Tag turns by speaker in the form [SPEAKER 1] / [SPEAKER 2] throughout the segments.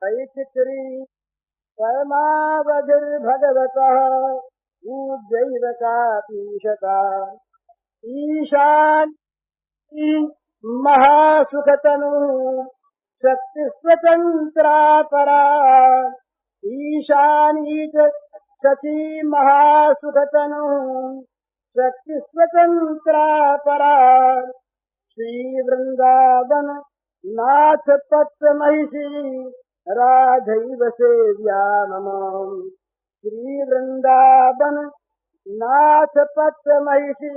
[SPEAKER 1] ऐतित्री परमावधिर्भगवतः पूज्यैव कापीशता ईशान महासुखतनु शक्ति स्वतंत्रा परा ईशानी शची महासुखतनु शक्ति स्वतंत्रा परा श्री वृंदावन नाथ पत्र महिषी राधैव सेव्या मम श्री वृंदावन नाथ पत्र महिषी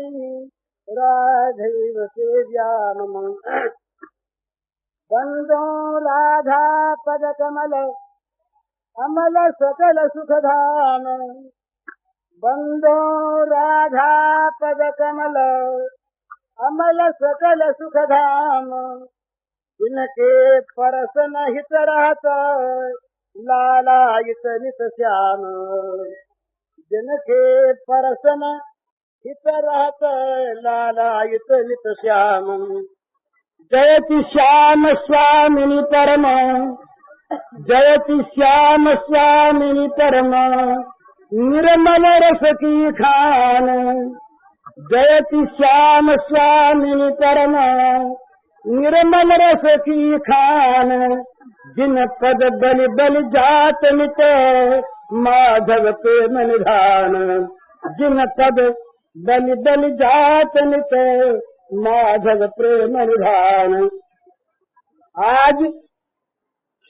[SPEAKER 1] राधैव सेव्या मम बंदो राधा पद कमल अमल सकल सुखधाम बंदो राधा पद कमल अमल सकल सुखधाम जिनके परसन हित रहत लालायित नित श्याम जिनके परसन हित रहत लालायित नित श्याम जयति श्याम स्वामिनि परम जयति श्याम स्वामिनि परम निर्मल रस की खान जयति श्याम स्वामिनि परम निर्मल रस की खान जिन पद बलि बलि जात मित माधव प्रेम निधान जिन पद बलि बलि जात मित माधव प्रेम निधान। आज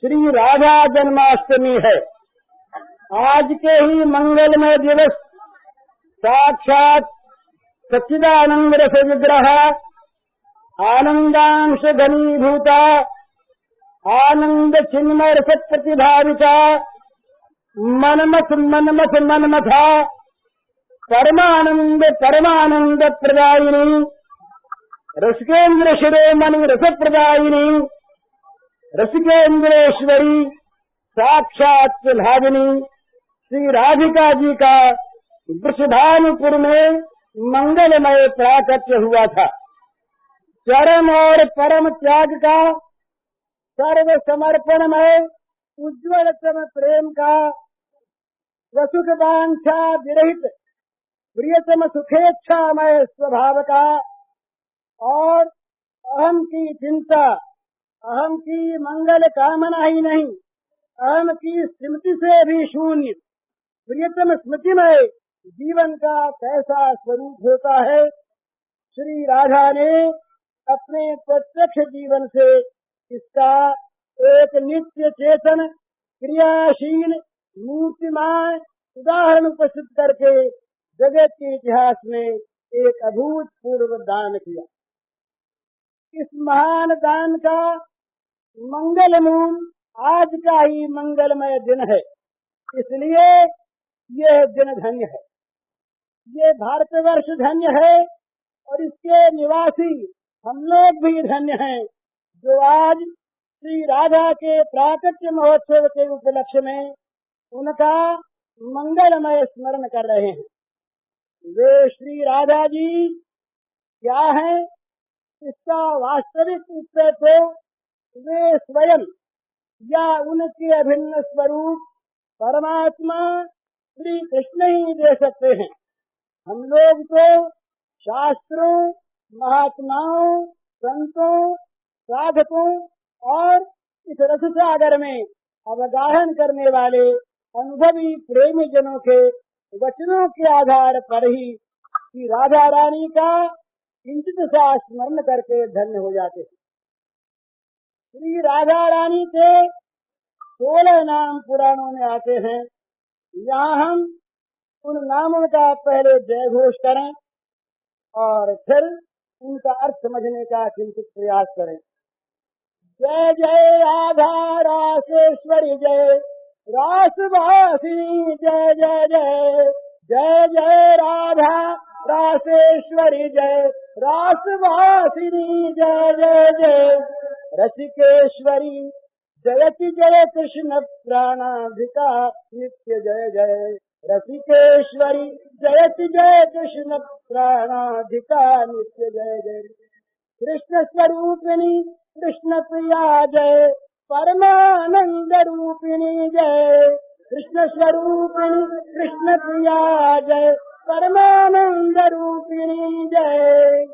[SPEAKER 1] श्री राधा जन्माष्टमी है। आज के ही मंगलमय दिवस साक्षात सच्चिदानंद रस विग्रह आनंदांश घनीभूता आनंद चिन्मय रस प्रतिभाविता मनमथ मनमथ मनमथा परमानंद परमानंद प्रदायिनी रसिकेन्द्र शिरोमणि रस प्रदायिनी रसिकेन्द्रेश्वरी साक्षात प्रभाविनी श्री राधिका जी का वृषभानुपुर में मंगलमय प्राकट्य हुआ था। चरम और परम त्याग का सर्व समर्पणमय उज्ज्वलतम प्रेम का स्वसुख वांछा विरहित प्रियतम सुखेच्छामय स्वभाव का और अहम की चिंता अहम की मंगल कामना ही नहीं अहम की स्मृति से भी शून्य प्रियतम स्मृतिमय जीवन का कैसा स्वरूप होता है। श्री राधा ने अपने प्रत्यक्ष जीवन से इसका एक नित्य चेतन क्रियाशील मूर्तिमान उदाहरण उपस्थित करके जगत के इतिहास में एक अभूतपूर्व दान किया। इस महान दान का मंगल मूल आज का ही मंगलमय दिन है, इसलिए यह दिन धन्य है। ये भारतवर्ष धन्य है और इसके निवासी हम लोग भी धन्य हैं जो आज श्री राधा के प्राकट्य महोत्सव के उपलक्ष्य में उनका मंगलमय स्मरण कर रहे हैं। वे श्री राधा जी क्या हैं, इसका वास्तविक उत्तर तो वे स्वयं या उनके अभिन्न स्वरूप परमात्मा श्री कृष्ण ही दे सकते हैं। हम लोग तो शास्त्रों महात्माओं संतों साधकों और इस रस सागर में अवगाहन करने वाले अनुभवी प्रेमी जनों के वचनों के आधार पर ही श्री राधा रानी का किंचित सा स्मरण करके धन्य हो जाते हैं। श्री राधा रानी के 16 नाम पुराणों में आते हैं। यहाँ हम उन नामों का पहले जय घोष करें और फिर उनका अर्थ समझने का किंचित प्रयास करें। जय जय राधा रासेश्वरी जय रासवासी जय जय जय जय जय राधा रासेश्वरी जय रासवासिनी जय जय जय रसिकेश्वरी जयति जय कृष्ण प्राणाधिका नित्य जय जय रसिकेश्वरी जयति जय कृष्ण प्राणाधिका नित्य जय जय कृष्ण स्वरूपिणी कृष्ण प्रिया जय परमानंद रूप स्वरूपिणी जय, कृष्ण स्वरूपिणी कृष्ण प्रिया जय, परमानंद रूपिणी जय,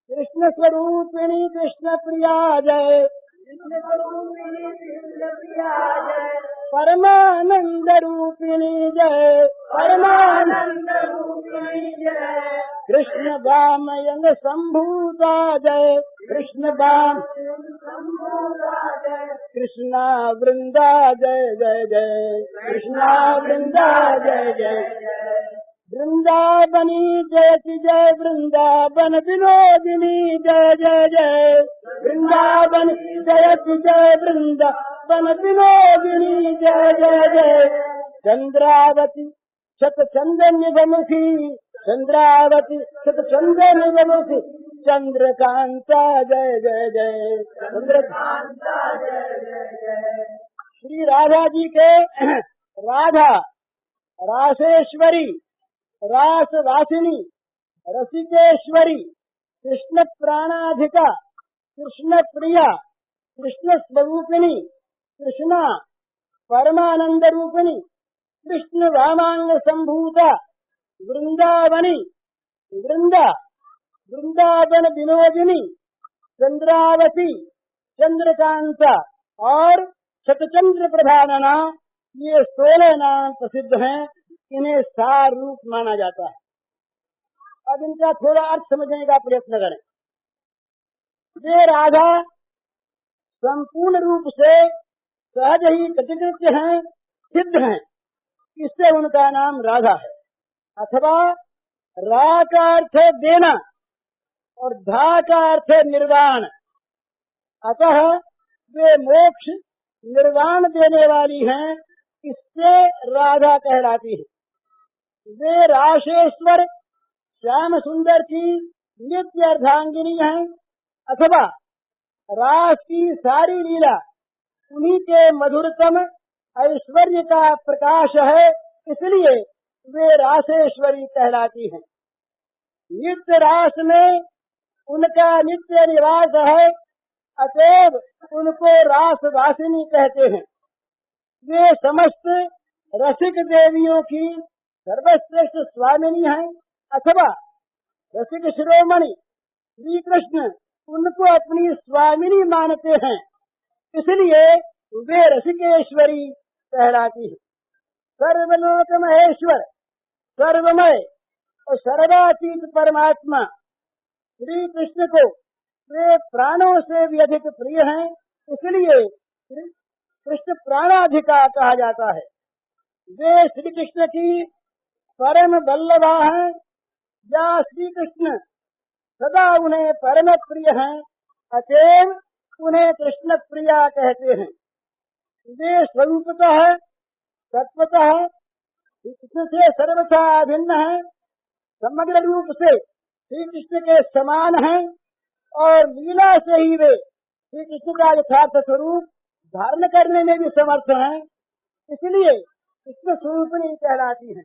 [SPEAKER 1] कृष्ण स्वरूपिणी कृष्ण प्रिया जय, कृष्ण स्वरूपिणी कृष्ण प्रिया जय, परमानंद रूपिणी जय, परमानंद रूपिणी जय, कृष्ण वामयंग संभूता जय, कृष्ण वाम संभूता जय, कृष्णा वृंदा जय जय जय, कृष्णा वृंदा जय जय जय, वृंदावनी जयति जय, वृंदावन विनोदिनी जय जय जय, वृंदावन जयति जय, वृंदावन विनोदिनी जय जय जय, चंद्रावती शतचंदन निगमुखी, चंद्रावती शतचंदन निगमुखी, चंद्रकांता जय जय जय, चंद्रकांता जय जय जय। श्री राधा जी के राधा रासेश्वरी, रासवासिनी, रसिकेश्वरी, कृष्ण प्राणाधिका, कृष्ण प्रिया, कृष्ण स्वरूपिणी, कृष्णा परमानंद रूपिणी, कृष्ण वामांग संभूता, वृंदावनी वृंदा, वृंदावन विनोदिनी, चंद्रावती, चंद्रकांता और शतचंद्र प्रधानना, ये 16 नाम प्रसिद्ध हैं। इन्हें सार रूप माना जाता है। अब इनका थोड़ा अर्थ समझने का प्रयत्न करें। वे राधा संपूर्ण रूप से सहज ही प्रतिकृत हैं, सिद्ध हैं, इससे उनका नाम राधा है। अथवा रा का अर्थ देना और धा का अर्थ निर्वाण, अतः वे मोक्ष निर्वाण देने वाली हैं, इससे राधा कहलाती है। वे राशेश्वर श्याम सुंदर की नित्य अर्धांगिनी हैं, अथवा रास की सारी लीला उन्हीं के मधुरतम ऐश्वर्य का प्रकाश है, इसलिए वे रासेश्वरी कहलाती हैं। नित्य रास में उनका नित्य निवास है, अतएव उनको रासवासिनी कहते हैं। वे समस्त रसिक देवियों की सर्वश्रेष्ठ स्वामिनी हैं, अथवा रसिक शिरोमणि श्री कृष्ण उनको अपनी स्वामिनी मानते हैं, इसलिए वे रसिकेश्वरी कहलाती है। सर्वलोक महेश्वर, सर्वमय और सर्वातीत परमात्मा श्री कृष्ण को वे प्राणों से भी अधिक प्रिय हैं, इसलिए कृष्ण प्राणाधिका कहा जाता है। वे श्री कृष्ण की परम बल्लभा हैं, या श्री कृष्ण सदा उन्हें परम प्रिय हैं, अतएव उन्हें कृष्ण प्रिया कहते हैं। वे स्वरूपतः तत्वतः कृष्ण से सर्वथा भिन्न है, समग्र रूप से श्री कृष्ण के समान हैं, और लीला से ही वे श्री कृष्ण का यथार्थ स्वरूप धारण करने में भी समर्थ हैं, इसलिए कृष्ण स्वरूपिणी कहलाती हैं।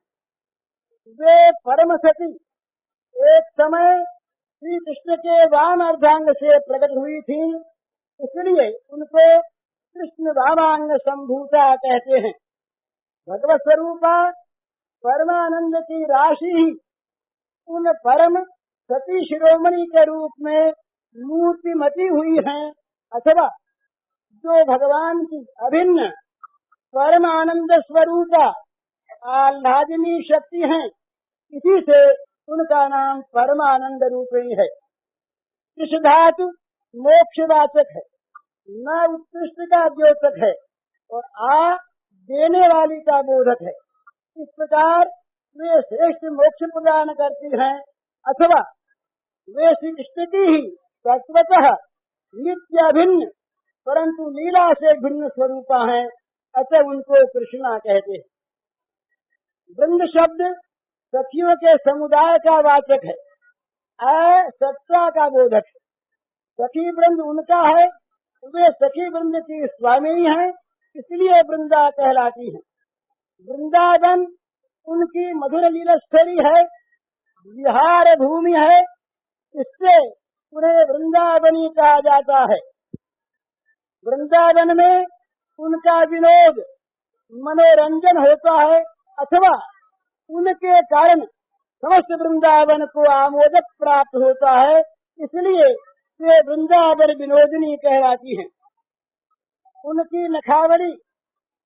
[SPEAKER 1] वे परम सती एक समय श्री कृष्ण के वाम अर्धांग से प्रकट हुई थी, इसलिए उनको कृष्ण वामांग संभूता कहते हैं। भगवत स्वरूपा परमानंद की राशि ही उन परम सती शिरोमणि के रूप में मूर्तिमती हुई है, अथवा जो भगवान की अभिन्न परमानंद स्वरूपा आह्लादिनी शक्ति है, इसी से उनका नाम परमानंद रूपिणी है। कृष धातु मोक्षवाचक है, न उत्कृष्ट का द्योतक है, और आ देने वाली का बोधक है। इस प्रकार वे श्रेष्ठ मोक्ष प्रदान करती हैं, अथवा वे श्री कृष्ण की ही तत्वतः नित्य अभिन्न परंतु लीला से भिन्न स्वरूपा हैं, अतः उनको कृष्णा कहते हैं। वृंद शब्द सखियों के समुदाय का वाचक है, सत्ता का बोधक है। सखी वृंद उनका है, वे सखी वृंद की स्वामी हैं, इसलिए वृंदा कहलाती है। वृंदावन उनकी मधुर लीला स्थली है, विहार भूमि है, इससे उन्हें वृंदावनी कहा जाता है। वृंदावन में उनका विनोद मनोरंजन होता है, अथवा उनके कारण समस्त वृंदावन को आमोदक प्राप्त होता है, इसलिए वे वृंदावन विनोदिनी कहलाती हैं। उनकी नखावली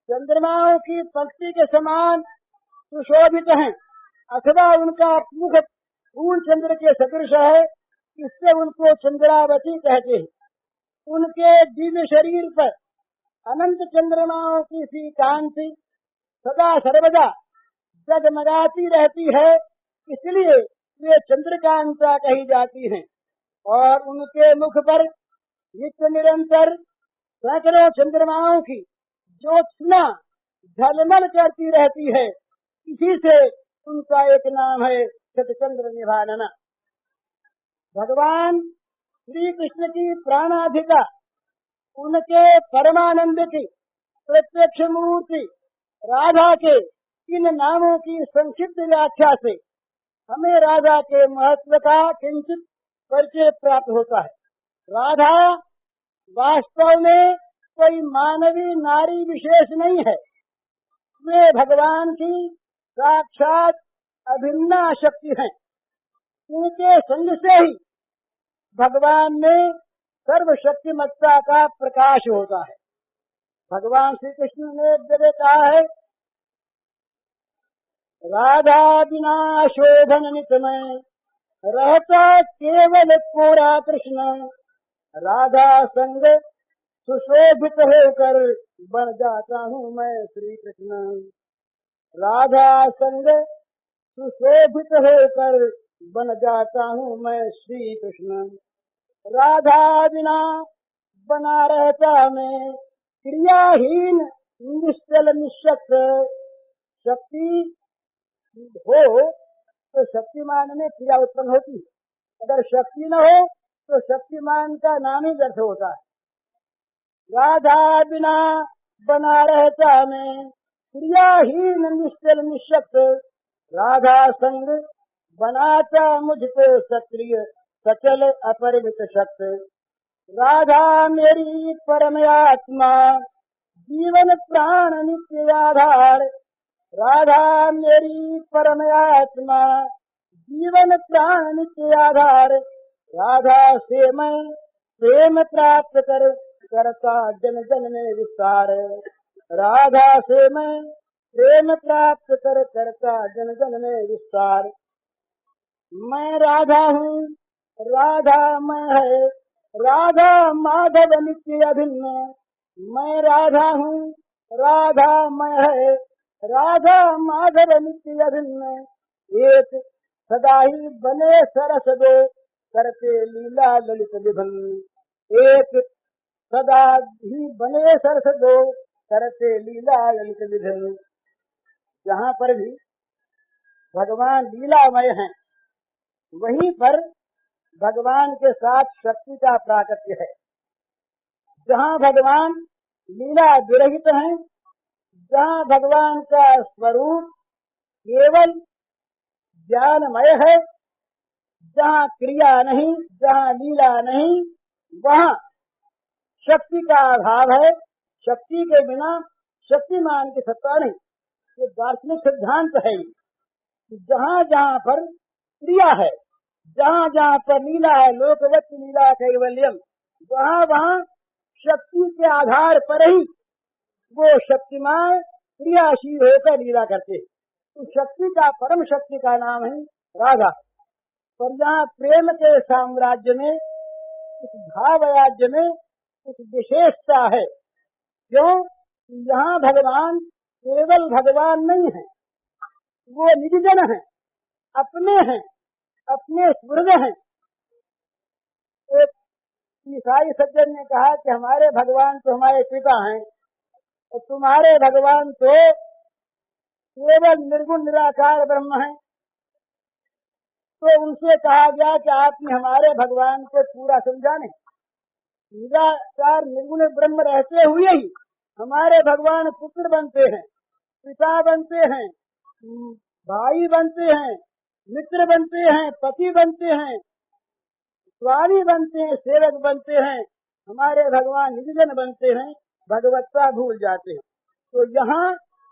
[SPEAKER 1] चंद्रमाओं की पंक्ति के समान सुशोभित हैं, अथवा उनका मुख पूर्ण चंद्र के सदृश है, इससे उनको चंद्रावती कहते हैं। उनके दिव्य शरीर पर अनंत चंद्रमाओं की सी कांति सदा सर्वदा जगमगाती रहती है, इसलिए वे चंद्रकांता कही जाती हैं। और उनके मुख पर नित्य निरंतर सैकड़ों चंद्रमाओं की ज्योत्सना झलमल करती रहती है, इसी से उनका एक नाम है शतचंद्र निभानना। भगवान श्री कृष्ण की प्राणाधिका उनके परमानंद की प्रत्यक्ष मूर्ति राधा के इन नामों की संक्षिप्त व्याख्या से हमें राधा के महत्व का किंचित परिचय प्राप्त होता है। राधा वास्तव में कोई मानवीय नारी विशेष नहीं है, वे भगवान की साक्षात अभिन्ना शक्ति हैं। उनके संग से ही भगवान में सर्वशक्तिमत्ता का प्रकाश होता है। भगवान श्री कृष्ण ने एक जगह कहा है, राधा बिना शोभन नित में रहता केवल कोरा कृष्ण, राधा संग सुशोभित होकर बन जाता हूँ मैं श्री कृष्ण। राधा संग सुशोभित होकर बन जाता हूँ मैं श्री कृष्ण। राधा बिना बना रहता मैं क्रियाहीन निश्चल निःशक्त। शक्ति हो तो शक्तिमान में क्रिया उत्पन्न होती है, अगर शक्ति न हो तो शक्तिमान का नाम ही व्यर्थ होता है। राधा बिना बना रहता मैं क्रियाहीन निश्चल निःशक्त, राधा संग बनाता मुझको सक्रिय सचल अपरिमित शक्त। राधा मेरी परम आत्मा जीवन प्राण नित्य आधार, राधा मेरी परम आत्मा जीवन प्राण नित्य आधार। राधा से मैं प्रेम प्राप्त करता जन जन में विस्तार। राधा से मैं प्रेम प्राप्त करता जन जन में विस्तार। मैं राधा हूँ राधा मैं है, राधा माधव नित्य अभिन्न। मैं राधा हूँ राधा मैं है, राधा माधव नित्य अभिन्न। एक सदा ही बने सरस दो करते लीला ललित विभन। एक सदा ही बने सरस दो करते लीला ललित विभन। जहाँ पर भी भगवान लीलामय हैं, वहीं पर भगवान के साथ शक्ति का प्राकट्य है। जहाँ भगवान लीला विरहित हैं, जहाँ भगवान का स्वरूप केवल ज्ञानमय है, जहाँ क्रिया नहीं, जहाँ लीला नहीं, वहाँ शक्ति का अभाव है। शक्ति के बिना शक्तिमान की सत्ता नहीं। ये दार्शनिक सिद्धांत है कि जहाँ जहाँ पर क्रिया है, जहाँ जहाँ पर लीला है, लोकवत लीला कैवल्यम, वहाँ वहाँ शक्ति के आधार पर ही वो शक्तिमान क्रियाशील होकर लीला करते हैं। तो शक्ति का परम शक्ति का नाम है राधा। पर यहाँ प्रेम के साम्राज्य में, इस भाव राज्य में कुछ विशेषता है। क्यों? यहाँ भगवान केवल भगवान नहीं है, वो निजजन है, अपने हैं, अपने स्वर्ग हैं। एक ईसाई सज्जन ने कहा कि हमारे भगवान तो हमारे पिता हैं और तुम्हारे भगवान तो केवल निर्गुण निराकार ब्रह्म है। तो उनसे कहा गया कि आपने हमारे भगवान को पूरा समझा नहीं। निराकार निर्गुण ब्रह्म रहते हुए ही हमारे भगवान पुत्र बनते हैं, पिता बनते हैं, भाई बनते हैं, मित्र बनते हैं, पति बनते हैं, स्वामी बनते हैं, सेवक बनते हैं। हमारे भगवान निजजन बनते हैं। भगवत्ता भूल जाते हैं। तो यहाँ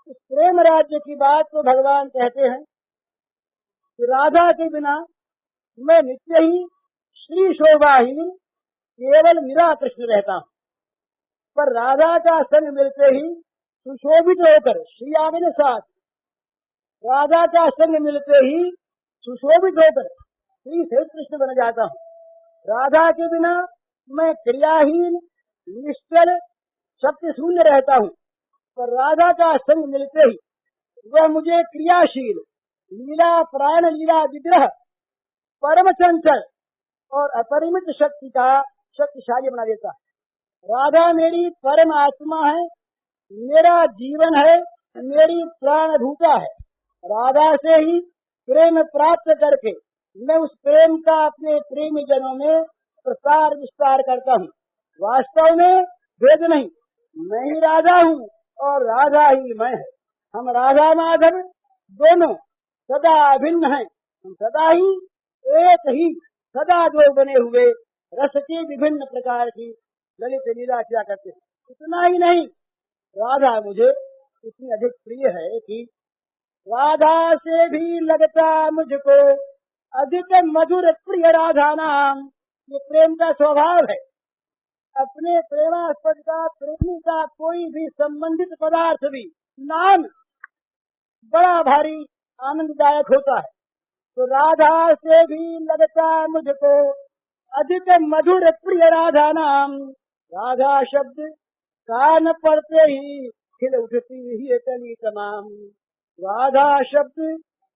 [SPEAKER 1] इस प्रेम राज्य की बात तो भगवान कहते हैं कि राधा के बिना मैं नित्य ही श्री शोभाहीन केवल मेरा कृष्ण रहता हूँ। पर राधा का संग मिलते ही सुशोभित होकर श्री आगे ने साथ राधा का संग मिलते ही सुशोभित होकर श्री सहित कृष्ण बन जाता हूँ। राधा के बिना मैं क्रियाहीन निश्चल शक्ति शून्य रहता हूँ। पर राधा का संग मिलते ही वह मुझे क्रियाशील लीला प्राण लीला विग्रह परम चंचल और अपरिमित शक्ति का शक्तिशाली बना देता है। राधा मेरी परम आत्मा है, मेरा जीवन है, मेरी प्राण भूता है। राधा से ही प्रेम प्राप्त करके मैं उस प्रेम का अपने प्रेमी जनों में प्रसार विस्तार करता हूँ। वास्तव में भेद नहीं, मैं ही राधा हूँ और राधा ही मैं है। हम राधा माधव दोनों सदा अभिन्न हैं। हम सदा ही एक ही सदा दो बने हुए रस की विभिन्न प्रकार की ललित लीला किया करते हैं। इतना ही नहीं, राधा मुझे इतनी अधिक प्रिय है कि राधा से भी लगता मुझको अधिक मधुर प्रिय राधा नाम। ये प्रेम का स्वभाव है। अपने प्रेमास्पद का प्रेमी का कोई भी संबंधित पदार्थ भी नाम बड़ा भारी आनंददायक होता है। तो राधा से भी लगता मुझको अधिक मधुर प्रिय राधा नाम। राधा शब्द कान पड़ते ही खिल उठती ही कली तमाम। राधा शब्द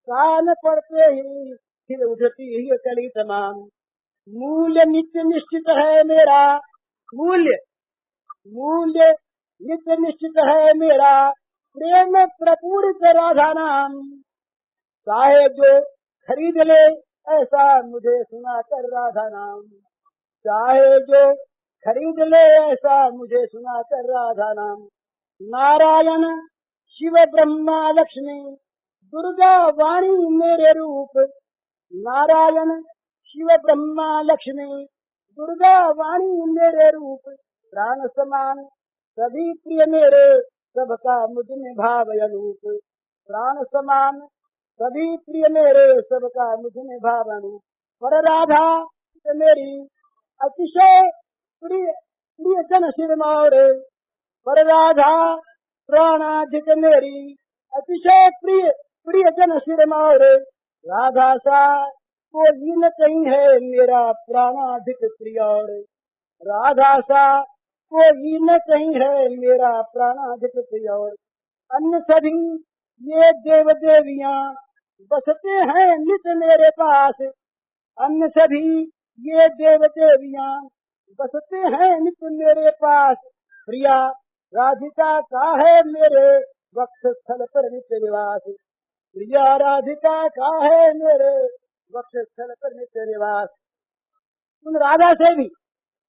[SPEAKER 1] कान पड़ते ही खिल उठती ही कली तमाम। मूल्य नित्य निश्चित है मेरा, मूल्य नित्य निश्चित है मेरा प्रेम प्रपूरित राधा नाम। चाहे जो खरीद ले ऐसा मुझे सुना कर राधा नाम। चाहे जो खरीद ले ऐसा मुझे सुना कर राधा नाम। नारायण शिव ब्रह्मा लक्ष्मी दुर्गा वाणी मेरे रूप। नारायण शिव ब्रह्मा लक्ष्मी दुर्गा वाणी मेरे रूप। प्राण समान सभी प्रिय मेरे सबका मुझ में भाव अनूप। प्राण समान सभी प्रिय मेरे सबका मुझ में भाव अनूप। पर राधा मेरी अतिशय प्रिय जन शिरमौर। पर राधा प्राणाधिक मेरी अतिशय प्रिय जन शिरमौर। राधा सा कोई न कहीं है मेरा प्राणाधिक प्रिय और। राधा सा कोई न कहीं है मेरा प्राणाधिक प्रिय और। अन्य सभी ये देव देवियां बसते हैं नित मेरे पास। अन्य सभी ये देव देवियां बसते हैं नित मेरे पास। प्रिया राधिका का है मेरे वक्ष स्थल पर नित्य निवास। प्रिया राधिका का है मेरे वक्ष स्थल पर नित्य निवास। उन राधा से भी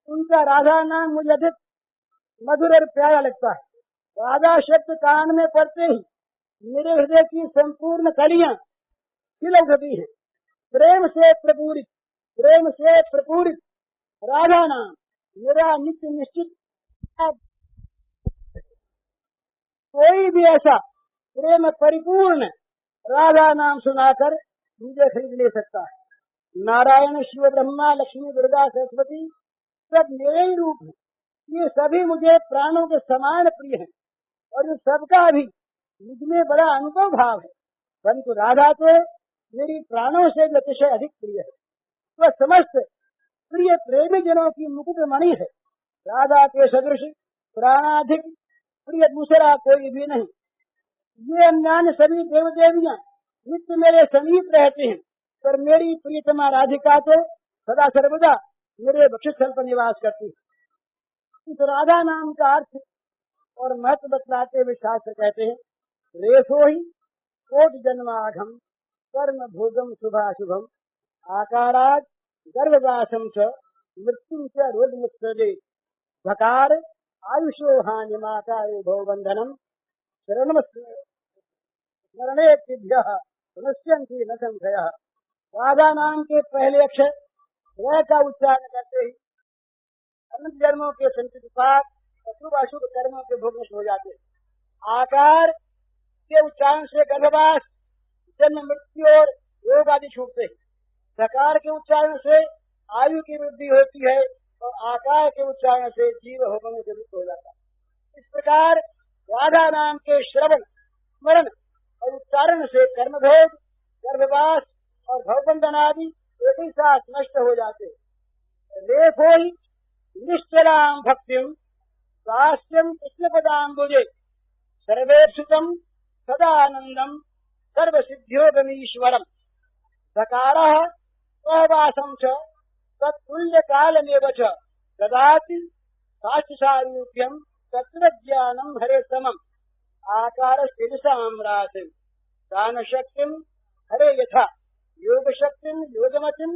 [SPEAKER 1] उनका राधा नाम मुझे अधिक मधुर और प्यारा लगता है। राधा शब्द कान में पड़ते ही मेरे हृदय की संपूर्ण कलियां खिल उठती है। प्रेम से प्रपूरित राधा नाम मेरा नित्य निश्चित। कोई भी ऐसा प्रेम परिपूर्ण राधा नाम सुनाकर मुझे खरीद ले सकता है। नारायण शिव ब्रह्मा लक्ष्मी दुर्गा सरस्वती सब मेरे ही रूप है। ये सभी मुझे प्राणों के समान प्रिय हैं और इन सबका भी मुझमें बड़ा अनुभव भाव है। परंतु राधा तो मेरी प्राणों से भी अतिशय अधिक प्रिय है। वह समस्त प्रिय प्रेमी जनों की मुकुट मणि है। राधा के सदृश प्राणाधिक प्रिय दूसरा कोई भी नहीं। ये अन्य सभी देव देवियां नित्य मेरे समीप रहते हैं, पर मेरी प्रियतमा राधिका तो सदा सर्वदा मेरे वक्षस्थल पर निवास करती है। इस राधा नाम का अर्थ और महत्व बतलाते हुए शास्त्र कहते हैं, रेशो ही कोटि जन्माघम कर्म भोगम शुभाशुभम आकाराद गर्भवासम च मृत्यु च रोगमुत्सरे भकार आयुषो हानिमाकारो भवबंधनम शरणेभ्यः नश्यन्ति न संशयः। राधा नाम के पहले अक्षर र का उच्चारण करते ही अनंत जन्मों के संचित पाप अशुभ अशुभ कर्मों के भोग नष्ट हो जाते। आकार के उच्चारण से गर्भवास, जन्म, मृत्यु और रोग आदि छूटते हैं। धकार के उच्चारण से आयु की वृद्धि होती है और आकार के उच्चारण से जीव होने से मुक्त हो जाता है। इस प्रकार राधा नाम के श्रवण, स्मरण और उच्चारण से कर्मभोग, गर्भवास और भवबंधन आदि एक ही साथ नष्ट हो जाते। रेखो ही निश्चलाम भक्तिम दास्यम कृष्ण पदाम्बुजे सर्वेक्षुतम सदानंदम सर्व सिद्ध्योगमीश्वरम। धकारः स्ववासं च तत्तुल्य कालमेव च ददाति साक्षिसारूप्यं तत्र ज्ञानं हरे समम्। आकारस्थिरसाम्राट् दानशक्तिं हरे यथा योगशक्तिं योगमतिं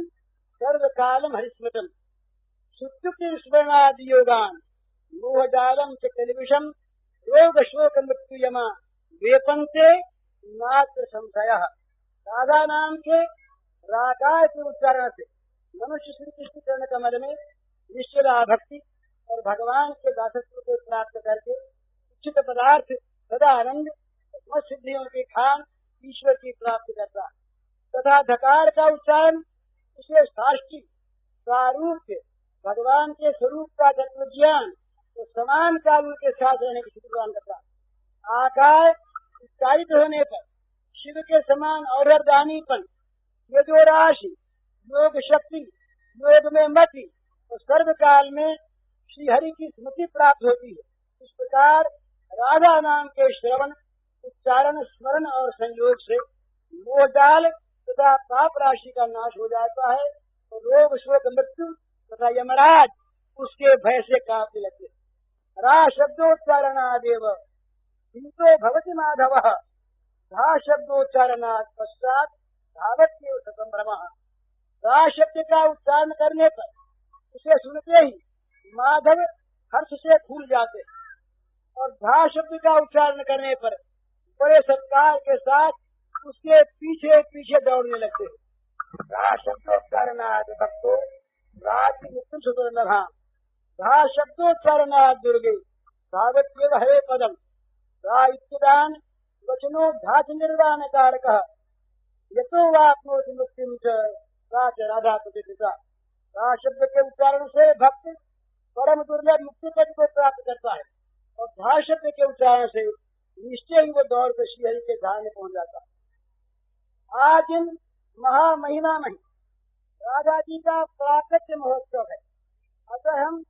[SPEAKER 1] सर्वकालं हरिस्मृतम्। सुत्युक्तिस्मरणादियोगान् मोहजालं च कलिविषं रोगशोकमृत्युयमा वेपन्ते नात्र संशयः। राधा नाम के राकार के उच्चारण से मनुष्य श्री कृष्ण चरण कमल में निश्चला भक्ति और भगवान के दासत्व को प्राप्त करके इच्छित पदार्थ सदा आनंद सिद्धियों की खान ईश्वर की प्राप्ति करता है। तथा धकार का उच्चारण उसे साष्टी सारूप्य भगवान के स्वरूप का तत्व ज्ञान तो समान काल के साथ रहने की स्थिति प्रदान करता है। आकार उच्चारित होने पर शिव के समान और दानीपन, यजो राशि, योग शक्ति, योग में मति और सर्वकाल में श्री हरि की स्मृति प्राप्त होती है। इस प्रकार राधा नाम के श्रवण, उच्चारण, स्मरण और संयोग से मोहजाल तथा पाप राशि का नाश हो जाता है और रोग, शोक, मृत्यु तथा यमराज उसके भय से कांपने लगते। रा शब्दोच्चारणादेव हिंसो भवति माधव धा शब्दोच्चारणात् पश्चात धावत्येव सतम्भ्रमः। रा शब्द का उच्चारण करने पर उसे सुनते ही माधव हर्ष से फूल जाते और धा शब्द का उच्चारण करने पर बड़े सत्कार के साथ उसके पीछे पीछे दौड़ने लगते। रा शब्दोच्चारणात् भक्तो राजनित्यं सुदुर्लभः धा शब्दोच्चारणात् दुर्गे धावत्येव हरे पदम। रा इत्यदान वचनो धाच निर्वाण कारकः यतो वाप्नोति मुक्तिं च सा च राधा प्रतिष्ठिता। रा शब्द के उच्चारण से भक्त परम दुर्लभ मुक्ति पद को प्राप्त करता है और धा शब्द के उच्चारण से निश्चय ही वो दौड़ कर श्री हरि के धाम में पहुंच जाता है। आज इन महामहिमा में राधा जी का प्राकट्य महोत्सव है, अतः हम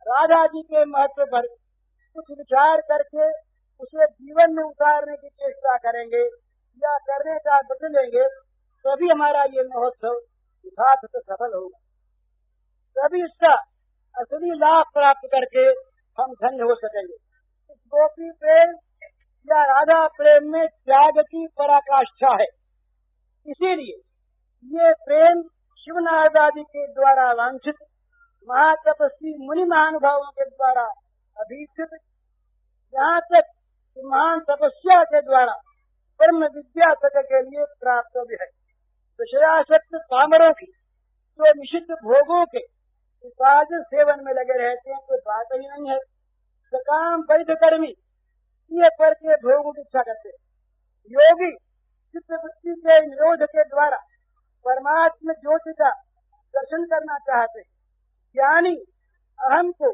[SPEAKER 1] राधा जी के महत्व पर कुछ विचार करके उसे जीवन में उतारने की चेष्टा करेंगे या करने का वचन लेंगे, तभी हमारा ये महोत्सव यथार्थ सफल होगा। तभी इसका असली लाभ प्राप्त करके हम धन्य हो सकेंगे। इस गोपी प्रेम या राधा प्रेम में त्याग की पराकाष्ठा है, इसीलिए ये प्रेम शिव नारद आदि के द्वारा वांछित महातपस्वी मुनि महानुभावों के द्वारा अभीष्ट, यहाँ तक कि महान तपस्या के द्वारा ब्रह्म विद्या तक के लिए प्राप्त भी है। विषयासक्त पामरों की जो निषिद्ध भोगों के उपाज सेवन में लगे रहते हैं, कोई बात ही नहीं है। सकाम वैध कर्मी ये पर के भोगों की इच्छा करते हैं। योगी चित्त वृत्ति के निरोध के द्वारा परमात्म ज्योति का दर्शन करना चाहते हैं। ज्ञानी अहम को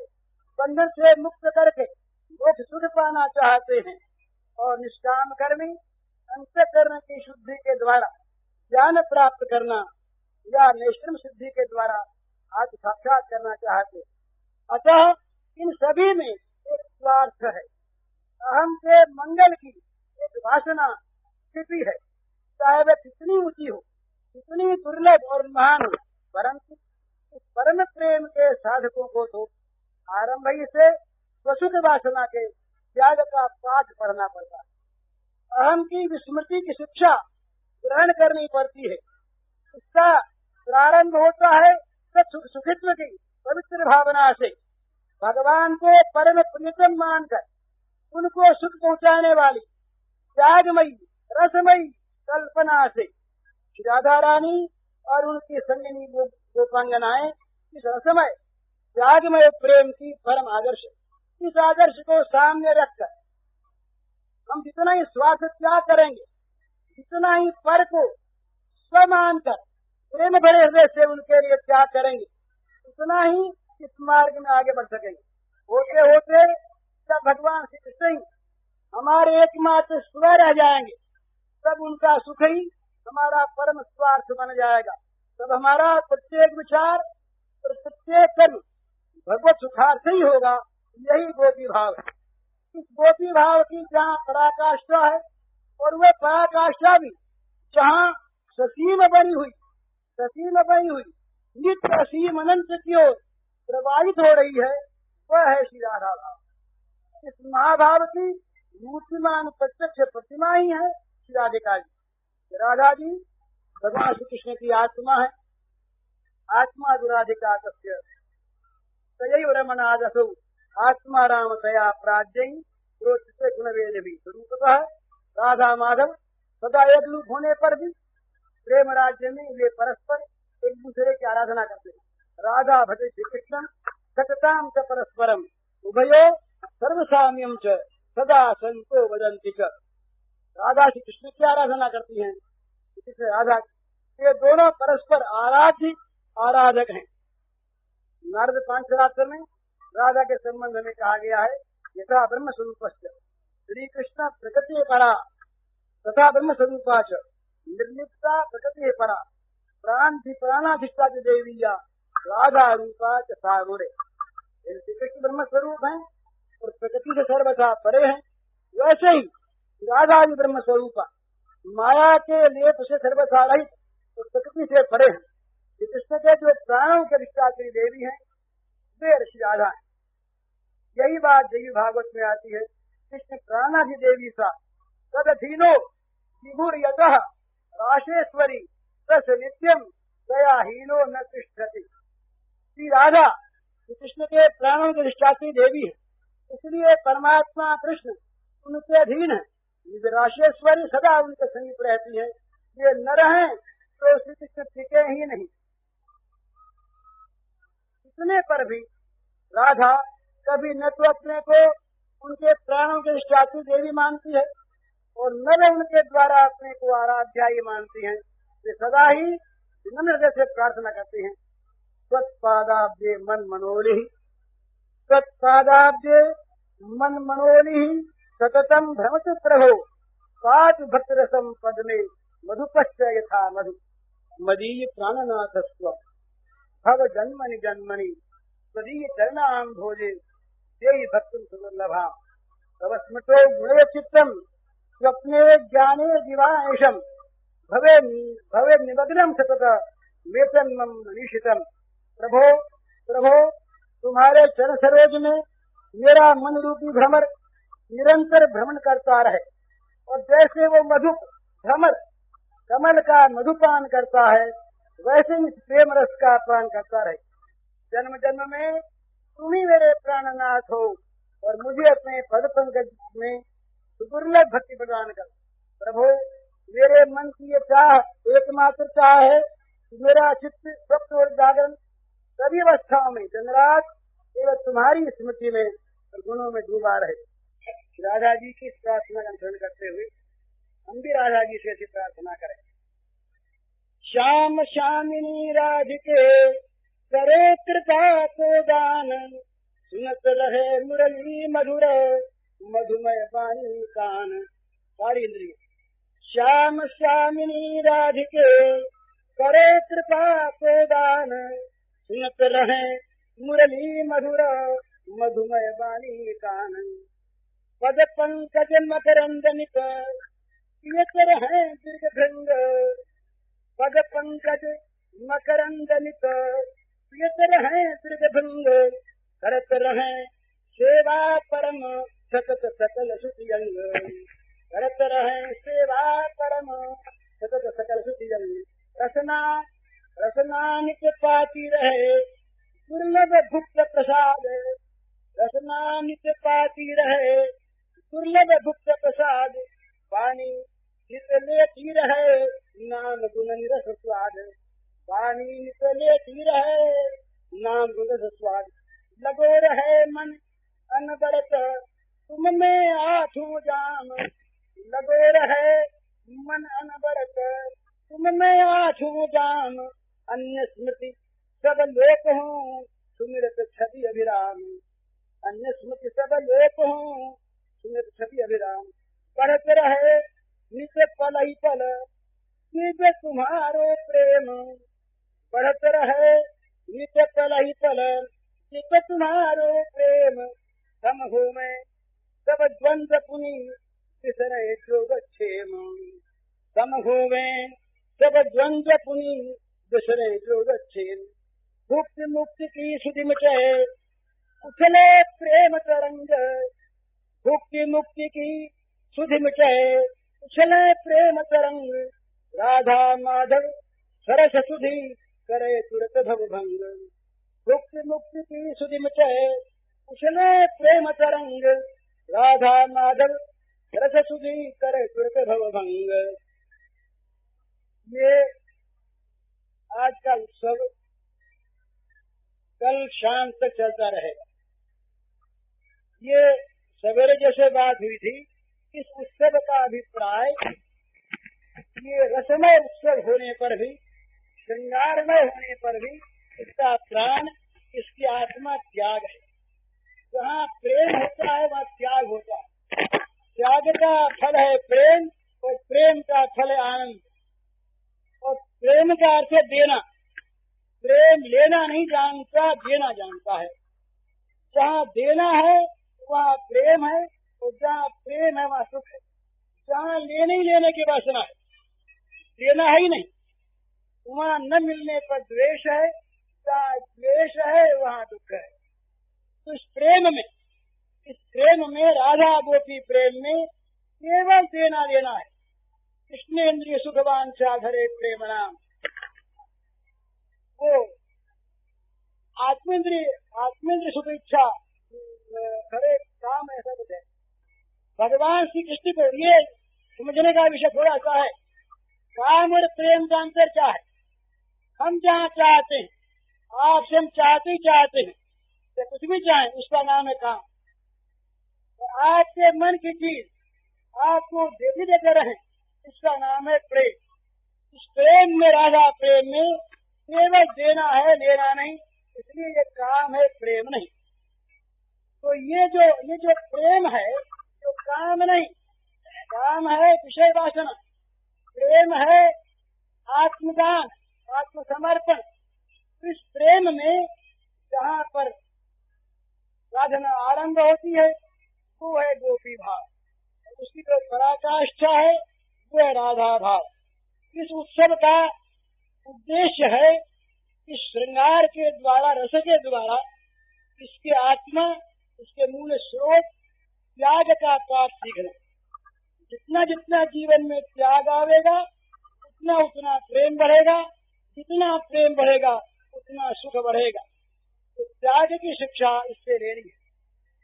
[SPEAKER 1] बंधन से मुक्त करके मोक्ष सुख पाना चाहते हैं और निष्काम कर्मी अंतःकरण की शुद्धि के द्वारा ज्ञान प्राप्त करना या नैष्कर्म सिद्धि के द्वारा आत्म साक्षात करना चाहते। अतः इन सभी में एक स्वार्थ है, अहम के मंगल की एक वासना छिपी है, चाहे वह कितनी ऊंची हो, कितनी दुर्लभ और महान हो, परंतु इस परम प्रेम के साधकों को तो आरंभ ही से स्वसुख वासना के त्याग का पाठ पढ़ना पड़ता है। अहम की विस्मृति की शिक्षा ग्रहण करनी पड़ती है। इसका प्रारंभ होता है सुखित्व की पवित्र भावना से। भगवान को परम प्रियतम मानकर उनको सुख पहुँचाने वाली त्यागमयी रसमयी कल्पना से राधा रानी और उनकी संगिनी गोपांगनाएं इस रसमय त्यागमय प्रेम की परम आदर्श इस आदर्श को सामने रखकर हम जितना ही स्वार्थ त्याग करेंगे, जितना ही पर को स्व मानकर प्रेम भरे हृदय से उनके लिए त्याग करेंगे, उतना ही इस मार्ग में आगे बढ़ सकेंगे। होते होते जब भगवान श्री कृष्ण ही हमारे एकमात्र स्व रह जाएंगे, तब उनका सुख ही हमारा परम स्वार्थ बन जाएगा। तब हमारा प्रत्येक विचार और प्रत्येक कर्म भगवत सुखार्थ ही होगा। यही गोपी भाव है। इस गोपी भाव की जहाँ पराकाष्ठा है, और वह पराकाष्ठा भी जहाँ ससीम बनी हुई नित्य असीम अनंत की ओर प्रवाहित हो रही है, वह है श्री राधा भाव। इस महाभाव की मूर्तिमान प्रत्यक्ष प्रतिमा ही है श्री राधिका जी। राधा जी भगवान श्री कृष्ण की आत्मा है। आत्मा दुराधिका तस्य तयैव रमणादसौ आत्मा राम तया प्राज्ञै प्रोच्यते गुणवेद भी। स्वरूपतः राधा माधव सदा एक रूप होने पर भी प्रेम राज्य में वे परस्पर एक दूसरे की आराधना करते हैं। राधा भजे श्री कृष्ण सतताम च परस्परम उभयो सर्वसाम्यम च सदा संतो वदन्ति च। राधा श्री कृष्ण की आराधना करती हैं, इससे राधा ये दोनों परस्पर आराध्य आराधक हैं। नारद पांचरात्र में राधा के संबंध में कहा गया है, यथा ब्रह्म स्वरूपस्य श्री कृष्ण प्रकृति परा तथा ब्रह्म स्वरूपा च निर्लिप्ता प्रकृति परा प्राणाधिष्ठा देवीया राधा रूपा च सागुरे। श्री कृष्ण ब्रह्म स्वरूप हैं और प्रकृति से सर्वथा परे हैं, वैसे ही राधा भी ब्रह्म स्वरूपा माया के लेप से सर्वथा रहित और प्रकृति से परे हैं। श्री कृष्ण के जो प्राणों के अधिष्ठात्री देवी हैं वे श्री राधा है। यही बात देवी भागवत में आती है, कृष्ण प्राणाधि देवी सा तदधीनो विभुर यतः राशेश्वरी तस् नित्यम दयाहीनो न तिष्ठति। श्री राधा कृष्ण के प्राणों के अधिष्ठात्री देवी है, इसलिए परमात्मा कृष्ण उनके अधीन है। राशेश्वरी सदा उनके समीप रहती है। ये न रहे तो श्री कृष्ण टिके ही नहीं। इतने पर भी राधा कभी न तो अपने को उनके प्राणों के अधिष्ठात्री देवी मानती है और न वे उनके द्वारा अपने को आराध्या ही मानती हैं। वे सदा ही विनम्र हृदय से प्रार्थना करती हैं, त्वत्पादाब्जे मन मनोलिः त्वत्पादाब्जे मन मनोलिः सततम भ्रमति प्रभो पाच भक्तरसम पद्मे मधुपश्च यथा मधु मदीय प्राणनाथस्व भव जन्मनि जन्मनि त्वदीय चरणाम्भोजे देहि भक्तिं सुदुर्लभा तव स्मृतो गुणे चित्तम स्वप्ने ज्ञाने दिवाएशम भवे निमग्नम सतत वेतनम निशितम। प्रभो प्रभो तुम्हारे चरण सरोज में मेरा मन रूपी भ्रमर निरंतर भ्रमण करता रहे, और जैसे वो मधुप भ्रमर कमल का मधुपान करता है, वैसे इस प्रेम रस का पान करता रहे। जन्म जन्म में तुम ही मेरे प्राणनाथ हो और मुझे अपने पद पंकज में दुर्लभ भक्ति प्रदान कर। प्रभु मेरे मन की ये चाह एकमात्र चाह है कि मेरा चित्त स्वप्न और जागरण सभी अवस्थाओं में दिन रात केवल तुम्हारी स्मृति में और गुणों में डूबा रहे। राधा जी की प्रार्थना का अनुसरण करते हुए हम भी राधा जी से ऐसी प्रार्थना करें। श्याम श्यामिनी राधिके करे कृपा को दान सुनत रहे मुरली मधुर मधुमय वाणी कान। सारी इंद्रिय श्याम श्यामिनी राधिके करे कृपा को दान सुनत रहे मुरली मधुर मधुमय वाणी कान। पद पंकज मकरंद निक पियत रहे दीर्घ भृंग पद पंकज मकरंद निक पियत रहे दीर्घ भृंग करत रहे सेवा परम सतत सकल सुखी अंग। करत रहे सेवा परम सतत सकल सुखी अंग। रसना रसना नित्य पाती रहे दुर्लभ भुक्त प्रसाद। रसना नित्य पाती रहे दुर्लभ भुक्त प्रसाद। पानी नित लेती रहे नाम गुण निरस स्वाद। पानी नित लेती रहे नाम गुण रस स्वाद। लगो रहे मन अनबड़त तुम में आठों जाम, लगो रहे मन अनबड़त तुम में आठों जाम। अन्य स्मृति सब लोक हूँ सुमिरत छवि अभिराम, अन्य स्मृति सब लोक हूँ सुमिरत छवि अभिराम। बढ़त रहे नित्य पल ही पल नित्य तुम्हारो प्रेम, बढ़त रहे नित्य पल ही पल नित्य तुम्हारो प्रेम। सम हो मैं सब द्वंद्व पुनि बिसरे योगक्षेम, सम हो मैं सब द्वंद्व पुनि बिसरे योगक्षेम। मुक्ति मुक्ति की सुधि मिटे उछले प्रेम तरंग, मुक्ति मुक्ति की सुधि मिटे उछले प्रेम तरंग। राधा माधव सरस सुधि करे तुरत भवभंग, मुक्ति मुक्ति की सुधि मिटे उछले प्रेम तरंग। राधा माधव सरस सुधि करे तुरत भवभंग। ये आज का उत्सव कल शाम तक चलता रहेगा। ये सवेरे जैसे बात हुई थी, इस उत्सव का अभिप्राय ये रसमय उत्सव होने पर भी, श्रृंगारमय होने पर भी इसका प्राण, इसकी आत्मा त्याग है। जहाँ प्रेम होता है वहाँ त्याग होता है। त्याग का फल है प्रेम और प्रेम का फल है आनंद। और प्रेम का अर्थ है देना। प्रेम लेना नहीं जानता, देना जानता है। जहाँ देना है वहाँ प्रेम है, और जहाँ प्रेम है वहाँ सुख है। जहाँ लेने ही लेने की वासना है, देना है ही नहीं, वहाँ न मिलने पर द्वेष है। जहाँ द्वेष है वहाँ दुख है। तो इस प्रेम में राधा गोपी प्रेम में केवल देना लेना है। कृष्ण इंद्रिय सुखवान साधरे प्रेम नाम, वो आत्मेंद्रिय सुख इच्छा खरे काम ऐसा कुछ है। भगवान श्री कृष्ण को ये समझने का विषय थोड़ा सा है, काम और प्रेम का अंतर क्या है। हम जहाँ चाहते हैं, आपसे हम चाहते ही चाहते हैं, तो कुछ भी चाहें उसका नाम है काम। और आपके मन की चीज आपको देते देते रहे, इसका नाम है प्रेम। इस प्रेम में, राधा प्रेम में केवल देना है, लेना नहीं, इसलिए ये काम है, प्रेम नहीं। तो ये जो प्रेम है, जो काम नहीं, काम है विषय वासना, प्रेम है आत्मदान, आत्मसमर्पण। इस प्रेम में जहाँ पर साधना आरंभ होती है वो है गोपी भाव, उसकी जो पराकाष्ठा है वो है राधा भाव। इस उत्सव का उद्देश्य है इस श्रृंगार के द्वारा, रस के द्वारा इसके आत्मा, इसके मूल स्रोत त्याग का पाठ सीखना। जितना जितना जीवन में त्याग आवेगा उतना उतना प्रेम बढ़ेगा, जितना प्रेम बढ़ेगा उतना सुख बढ़ेगा। तो त्याग की शिक्षा इससे लेनी है।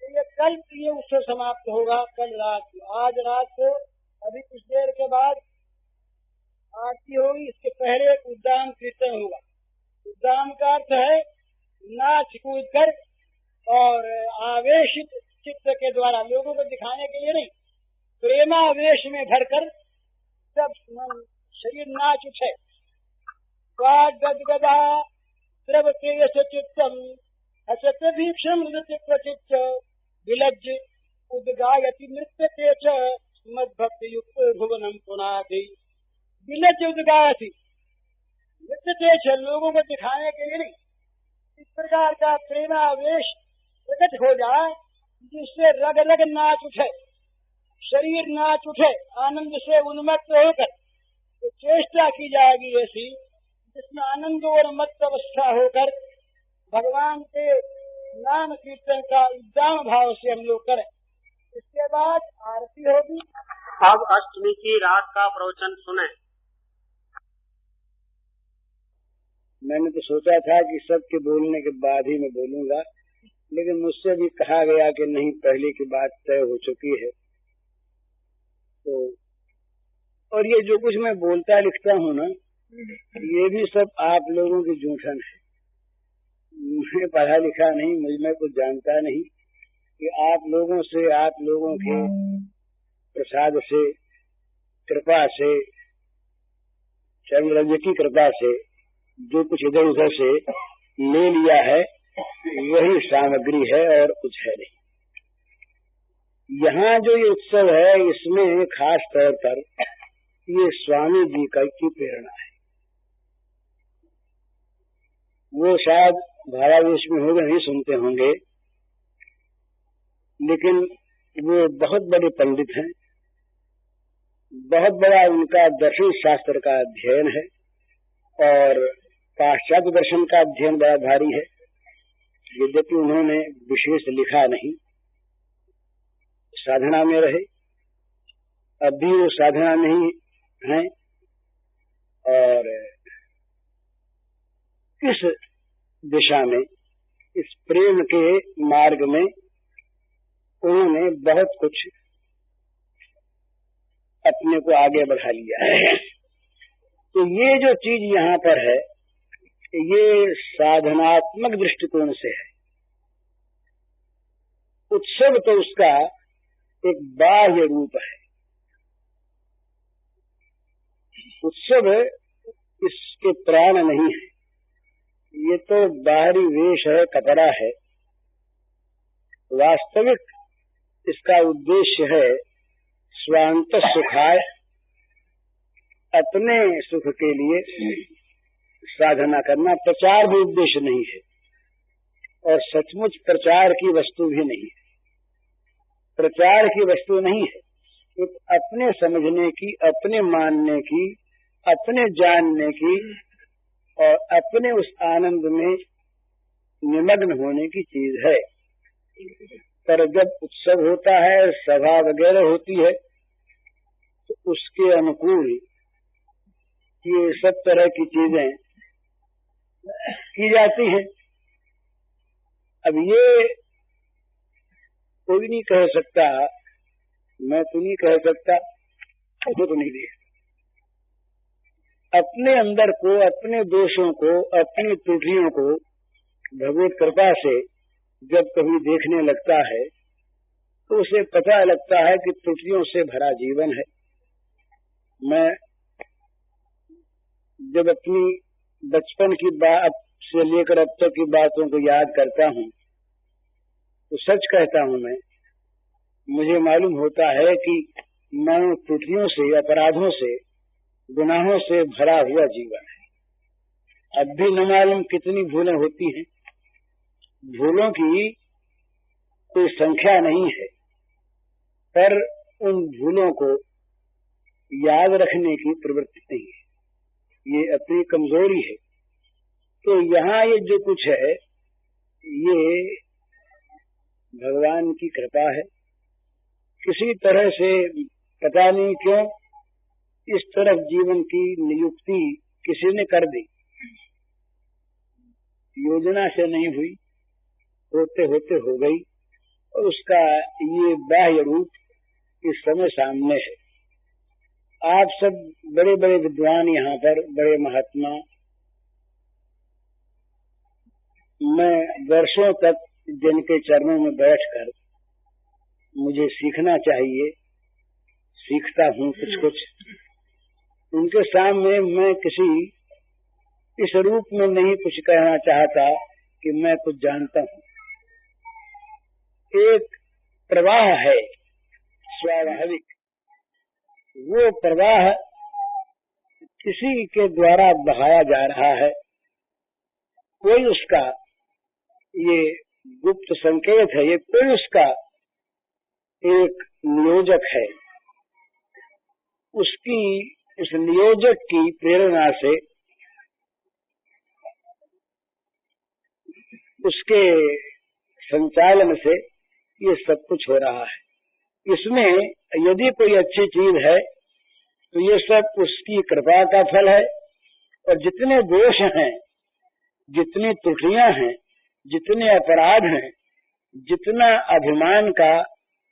[SPEAKER 1] तो ये कल ये उत्सव समाप्त होगा, कल रात को। आज रात को अभी कुछ देर के बाद आरती होगी, इसके पहले उद्दाम कीर्तन होगा। उद्दाम का अर्थ है नाच कूद कर और आवेशित चित्त के द्वारा, लोगों को दिखाने के लिए नहीं, प्रेमावेश में भरकर सब शरीर नाच उठे। गदगदा द्रवते चित्तम असत भीक्षम नृत्य क्वचित विलज्ज उद्गायति नृत्यते च मद्भक्ति युक्त भुवनम पुनाति। विलज्ज उद्गायति नृत्यते च, लोगों को दिखाने के लिए नहीं। इस प्रकार का प्रेमावेश प्रकट हो जाए जिससे रग रग नाच उठे, शरीर नाच उठे, आनंद से उन्मत्त होकर। तो चेष्टा की जाएगी ऐसी जिसमें आनंद और मत्त अवस्था होकर भगवान के नाम कीर्तन का उद्दाम भाव से हम लोग करें। इसके बाद आरती होगी।
[SPEAKER 2] अब अष्टमी की रात का प्रवचन सुने।
[SPEAKER 1] मैंने तो सोचा था कि सबके बोलने के बाद ही मैं बोलूंगा, लेकिन मुझसे भी कहा गया कि नहीं, पहले की बात तय हो चुकी है। तो और ये जो कुछ मैं बोलता लिखता हूँ ना, ये भी सब आप लोगों की जूठन है। मैं पढ़ा लिखा नहीं, मैं कुछ जानता नहीं, कि आप लोगों के प्रसाद से, कृपा से, चंद्रव्य की कृपा से जो कुछ इधर उधर से ले लिया है वही सामग्री है और कुछ है नहीं। यहाँ जो ये उत्सव है इसमें खास तौर पर ये स्वामी जी की प्रेरणा है। वो शायद भावावेश में होंगे, नहीं सुनते होंगे, लेकिन वो बहुत बड़े पंडित हैं। बहुत बड़ा उनका दर्शन शास्त्र का अध्ययन है और पाश्चात्य दर्शन का अध्ययन बड़ा भारी है। यद्यपि उन्होंने विशेष लिखा नहीं, साधना में रहे, अब भी वो साधना में ही हैं और इस दिशा में, इस प्रेम के मार्ग में उन्होंने बहुत कुछ अपने को आगे बढ़ा लिया है। तो ये जो चीज यहाँ पर है ये साधनात्मक दृष्टिकोण से है। उत्सव तो उसका एक बाह्य रूप है। उत्सव इसके प्राण नहीं है, ये तो बाहरी वेश है, कपड़ा है। वास्तविक इसका उद्देश्य है स्वांत सुखाय, अपने सुख के लिए साधना करना। प्रचार भी उद्देश्य नहीं है और सचमुच प्रचार की वस्तु भी नहीं है। प्रचार की वस्तु नहीं है, तो अपने समझने की, अपने मानने की, अपने जानने की और अपने उस आनंद में निमग्न होने की चीज है। पर जब उत्सव होता है, सभा वगैरह होती है, तो उसके अनुकूल ये सब तरह की चीजें की जाती हैं। अब ये कोई नहीं कह सकता, मैं तो नहीं कह सकता, मुझे तो नहीं दिया। अपने अंदर को, अपने दोषों को, अपनी त्रुटियों को भगवत कृपा से जब कभी देखने लगता है तो उसे पता लगता है कि त्रुटियों से भरा जीवन है। मैं जब अपनी बचपन की बात से लेकर अब तक की बातों को याद करता हूँ तो सच कहता हूँ, मैं मुझे मालूम होता है कि मानो त्रुटियों से, अपराधों से, गुनाहों से भरा हुआ जीवन है। अब भी न मालूम कितनी भूलें होती हैं। भूलों की कोई संख्या नहीं है, पर उन भूलों को याद रखने की प्रवृत्ति नहीं है, ये अपनी कमजोरी है। तो यहाँ ये जो कुछ है ये भगवान की कृपा है। किसी तरह से पता नहीं क्यों इस तरफ जीवन की नियुक्ति किसी ने कर दी, योजना से नहीं हुई, होते होते हो गई और उसका ये बाह्य रूप इस समय सामने है। आप सब बड़े बड़े विद्वान यहाँ पर, बड़े महात्मा, मैं वर्षों तक जिनके चरणों में बैठकर मुझे सीखना चाहिए, सीखता हूँ कुछ कुछ। उनके सामने मैं किसी इस रूप में नहीं कुछ कहना चाहता कि मैं कुछ जानता हूँ। एक प्रवाह है स्वाभाविक, वो प्रवाह किसी के द्वारा बहाया जा रहा है। कोई उसका ये गुप्त संकेत है, ये कोई उसका एक नियोजक है। उसकी, उस नियोजक की प्रेरणा से, उसके संचालन से ये सब कुछ हो रहा है। इसमें यदि कोई अच्छी चीज है तो ये सब उसकी कृपा का फल है। और जितने दोष हैं, जितनी त्रुटियां हैं, जितने अपराध हैं, जितना अभिमान का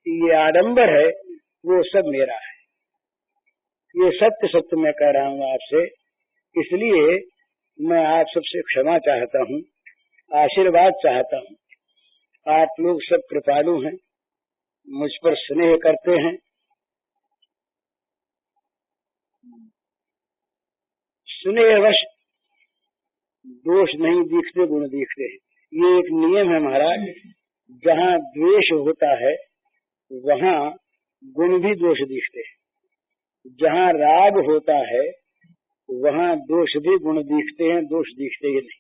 [SPEAKER 1] ये आडंबर है, वो सब मेरा है। ये सत्य सत्य मैं कह रहा हूँ आपसे। इसलिए मैं आप सबसे क्षमा चाहता हूँ, आशीर्वाद चाहता हूँ आप लोग सब कृपालु हैं, मुझ पर स्नेह करते हैं। स्नेहवश दोष नहीं दिखते, गुण दिखते हैं। ये एक नियम है महाराज। जहाँ द्वेष होता है वहाँ गुण भी दोष दिखते हैं, जहाँ राग होता है वहाँ दोष भी गुण दिखते हैं, दोष दिखते ही नहीं।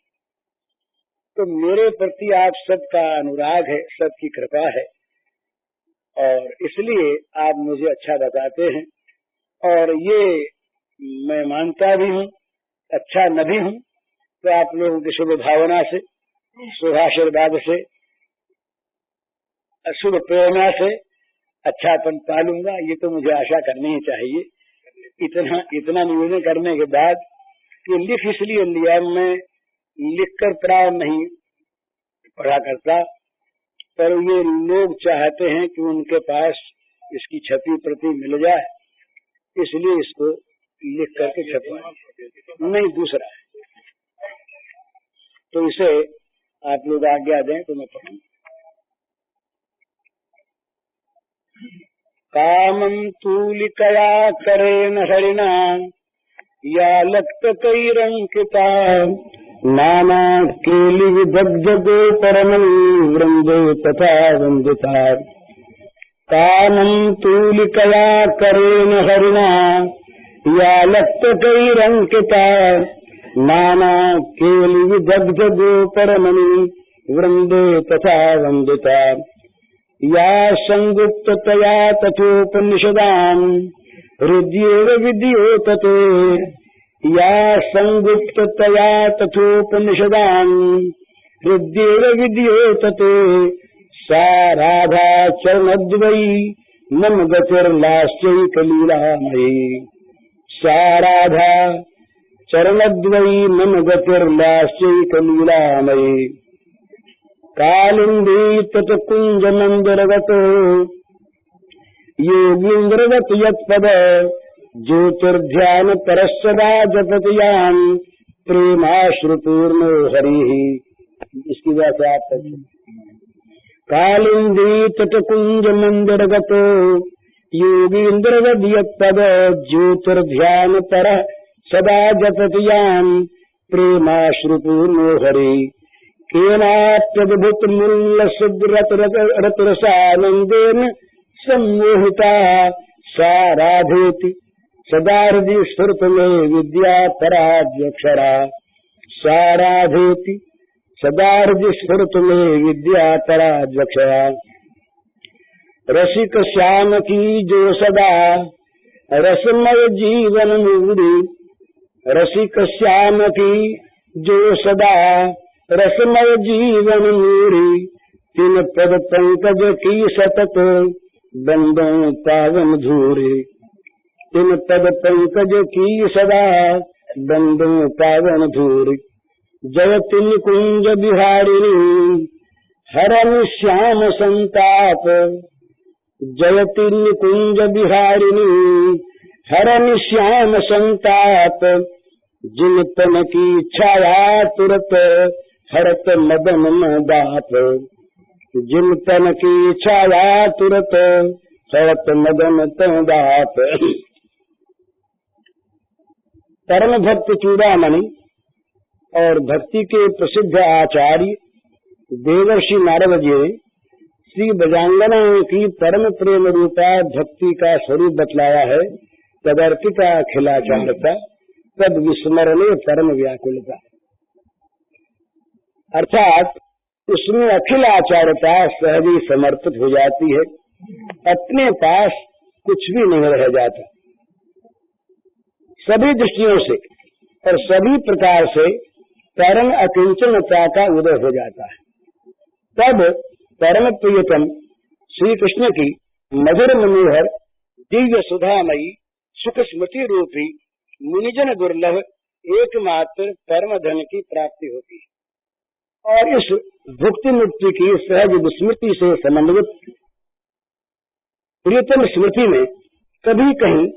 [SPEAKER 1] तो मेरे प्रति आप सबका अनुराग है, सबकी कृपा है, और इसलिए आप मुझे अच्छा बताते हैं। और ये मैं मानता भी हूँ, अच्छा न भी हूँ तो आप लोगों की शुभ भावना से, शुभाशीर्वाद से, शुभ प्रेरणा से अच्छापन पालूंगा। ये तो मुझे आशा करनी ही चाहिए। इतना निवेदन करने के बाद कि लिख इसलिए लिया, मैं लिखकर प्राय नहीं पढ़ा करता, पर ये लोग चाहते हैं कि उनके पास इसकी छपी प्रति मिल जाए, इसलिए इसको लिख करके छपवा नहीं दूसरा है। तो इसे आप लोग आज्ञा दें तो मैं पढ़ूं। कामं तूलिकया करेण हरिणा या लक्तकैरंकिता नाना केलिविदग्धगो परमं वृंदे तथा वंदिता। कामं तूलिकया करेण हरिणा या लक्तकैरंकिता नाना केलिविदग्धगो परमं वृंदे तथा वंदिता। या संगुप्ततया तथोपनिषदाम् हृद्येव विद्योतते। या संगुप्ततया तथोपनिषदाम् हृद्येव विद्योतते। सा राधा चरणद्वयी मम गतिर्लास्यैकलीलामयी। सा राधा चरणद्वयी मम गतिर्लास्यैकलीलामयी। कालिंदी तटकुंज मंदिरगत योगींद्रवत यत्पद ज्योतिर्ध्यान परस्सदा जपतियाम प्रेमाश्रुपूर्णो हरि। इसकी व्याख्या आप करें। कालिंदी तटकुंज मंदिरगत योगींद्रवत यत्पद ज्योतिर्ध्यान पर सदा जपतियाम प्रेमाश्रुपूर्णो हरि। केनाप्यद्भुत मूल्य रतरसानंदेन सम्मोहिता सा राधेति सदा हृदि स्फुरत में विद्या पराध्यक्षरा। सा राधेति सदा हृदि स्फुरत में विद्या पराध्यक्षरा। रसिक श्याम की जो सदा रसमय जीवन मूरी। रसिक श्याम की जो सदा रसमय जीवन मूरी। तिन पद पंकज की सतत बंदों पावन धूरी। तिन पद पंकज की सदा बंदों पावन धूरी। जयति निकुंज बिहारिणी हरन श्याम संताप। जयति निकुंज बिहारिणी हरन श्याम संताप। जिन तन की छाया तुरत हरत मदन मदाप। जिन तन की छाया तुरत हरत मदन तदाप। परम भक्त चूड़ामणि और भक्ति के प्रसिद्ध आचार्य देवर्षि नारद जी ने श्री बजांगना की परम प्रेम रूपा भक्ति का स्वरूप बतलाया है। तदर्पिता अखिलाचारता तद विस्मरणे परम व्याकुलता। अर्थात उसमें अखिल आचारता सहजी समर्पित हो जाती है, अपने पास कुछ भी नहीं रह जाता। सभी दृष्टियों से और सभी प्रकार से परम अकिंचनता का उदय हो जाता है। तब परम प्रियतम श्री कृष्ण की मधुर मनोहर दिव्य सुधामयी सुख स्मृति रूपी मुनिजन दुर्लभ एकमात्र परम धन की प्राप्ति होती है। और इस भुक्ति मुक्ति की सहज विस्मृति से समन्वित प्रियतम स्मृति में कभी कहीं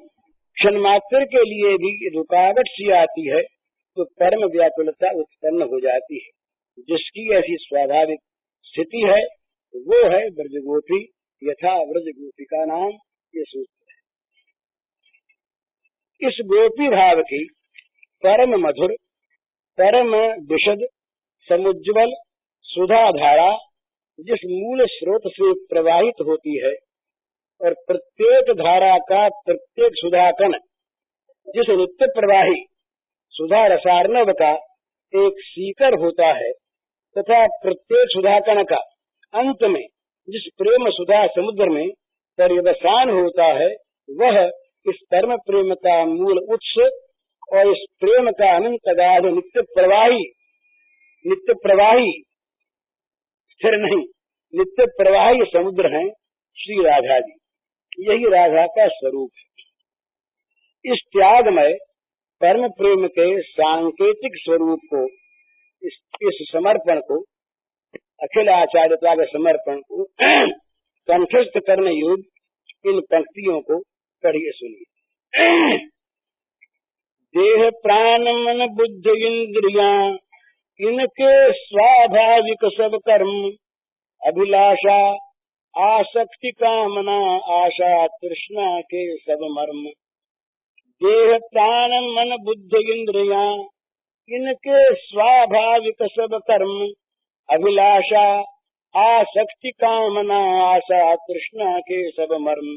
[SPEAKER 1] क्षण मात्र के लिए भी रुकावट सी आती है तो परम व्याकुलता उत्पन्न हो जाती है, जिसकी ऐसी स्वाभाविक स्थिति है वो है ब्रजगोपी, यथा ब्रजगोपी का नाम ये सूत्र है। इस गोपी भाव की परम मधुर, परम विशद, समुज्ज्वल सुधा धारा जिस मूल स्रोत से प्रवाहित होती है और प्रत्येक धारा का प्रत्येक सुधाकण जिस नित्य प्रवाही सुधा रसार्णव का एक सीकर होता है तथा प्रत्येक सुधाकण का अंत में जिस प्रेम सुधा समुद्र में पर्यवसान होता है, वह इस परम प्रेम का मूल उत्स और इस प्रेम का अनंत गाध नित्य प्रवाही स्थिर नहीं, नित्य प्रवाही समुद्र हैं श्री राधा जी। यही राधा का स्वरूप है। इस त्यागमय परम प्रेम के सांकेतिक स्वरूप को, इस समर्पण को, अखिल आचार्यता के समर्पण को कंठस्थ करने योग्य इन पंक्तियों को पढ़िए, सुनिए। देह प्राण मन बुद्धि इंद्रियां इनके स्वाभाविक सब कर्म, अभिलाषा आसक्ति कामना आशा तृष्णा के सब मर्म। देह प्राण मन बुद्धि इंद्रियां इनके स्वाभाविक सब कर्म, अभिलाषा आसक्ति कामना आशा तृष्णा के सब मर्म।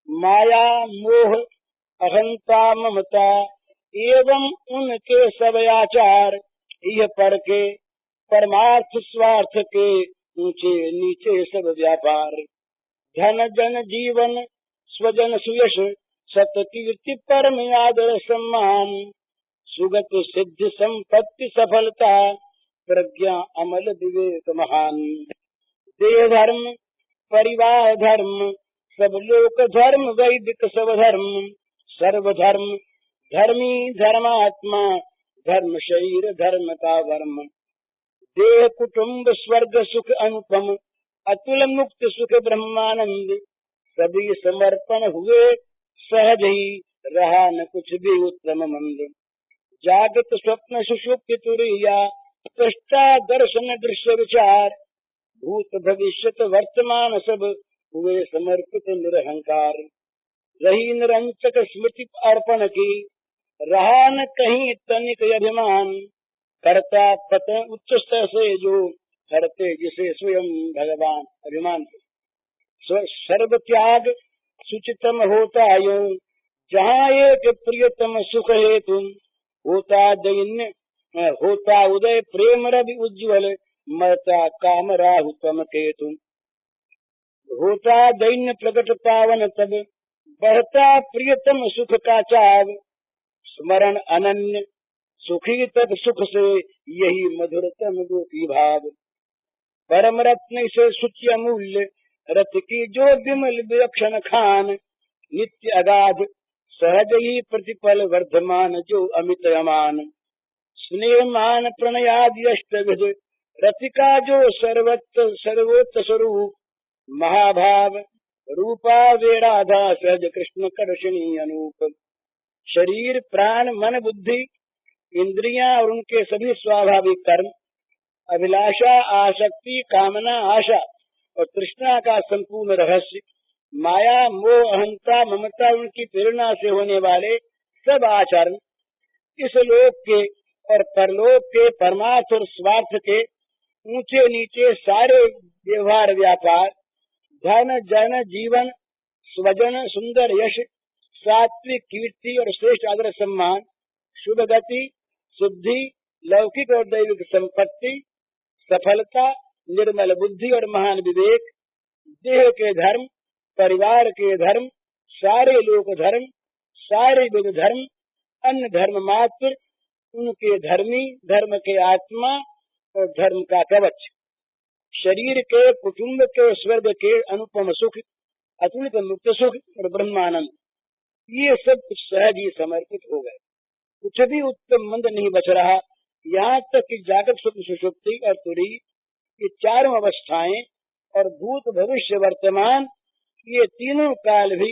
[SPEAKER 1] माया मोह अहंता ममता एवं उनके सब आचार, यह पर के परमार्थ स्वार्थ के ऊंचे नीचे सब व्यापार। धन जन जीवन स्वजन सुयश सत कीर्ति परम आदर सम्मान, सुगत सिद्ध संपत्ति सफलता प्रज्ञा अमल विवेक महान। देह धर्म परिवार धर्म सब लोक धर्म वैदिक सब धर्म, सर्वधर्म धर्मी धर्मात्मा धर्म शरीर धर्म का वर्म। देह कुटुंब स्वर्ग सुख अनुपम अतुल मुक्त सुख ब्रह्मानंद, सभी समर्पण हुए सहज ही रहा न कुछ भी उत्तम मंद। जागत स्वप्न सुषुप्ति तुरिया दृष्टा दर्शन दृश्य विचार, भूत भविष्यत वर्तमान सब हुए समर्पित निरहंकार। रही निरंचक स्मृति अर्पण की रहा न कहीं तनिक अभिमान, करता पतन उच्च स्तर से जो करते जिसे स्वयं भगवान अभिमान। सर्व त्याग सुचितम होता यो जहाँ एक प्रियतम सुख हेतु, होता दैन्य होता उदय प्रेम रवि उज्ज्वल मरता काम राहु तम केतु। होता दैन्य प्रकट पावन तब बढ़ता प्रियतम सुख का चाव, स्मरण अनन्य सुखी तब सुख से यही मधुरतम गोपी भाव। परम रत्न से सुचि अमूल्य रथ की जो विमल विलक्षण खान, नित्य अगाध सहज ही प्रतिपल वर्धमान जो अमित अमान। स्नेह मान प्रणयादि अष्टविध रतिका जो सर्वोच्च स्वरूप, महाभाव रूपा वे राधा सहज कृष्ण कर्षणी अनूप। शरीर प्राण मन बुद्धि इंद्रियां और उनके सभी स्वाभाविक कर्म, अभिलाषा आसक्ति कामना आशा और तृष्णा का संपूर्ण रहस्य, माया मोह अहंता ममता उनकी प्रेरणा से होने वाले सब आचरण, इस लोक के और परलोक के परमार्थ और स्वार्थ के ऊंचे नीचे सारे व्यवहार व्यापार, धन जन जीवन स्वजन सुंदर यश सात्विक कीर्ति और श्रेष्ठ आदर सम्मान, शुभ गति शुद्धि लौकिक और दैविक संपत्ति सफलता निर्मल बुद्धि और महान विवेक, देह के धर्म परिवार के धर्म सारे लोक धर्म सारे विध धर्म अन्य धर्म मात्र, उनके धर्मी धर्म के आत्मा और धर्म का कवच, शरीर के कुटुंब के स्वर्ग के अनुपम सुख अतुलित मुक्त सुख और ब्रह्मानंद, ये सब कुछ सहज ही समर्पित हो गए। कुछ भी उत्तम मंद नहीं बच रहा। यहाँ तक कि जागृत स्वप्न सुषुप्ति और तुरी ये चारों अवस्थाएं और भूत भविष्य वर्तमान ये तीनों काल भी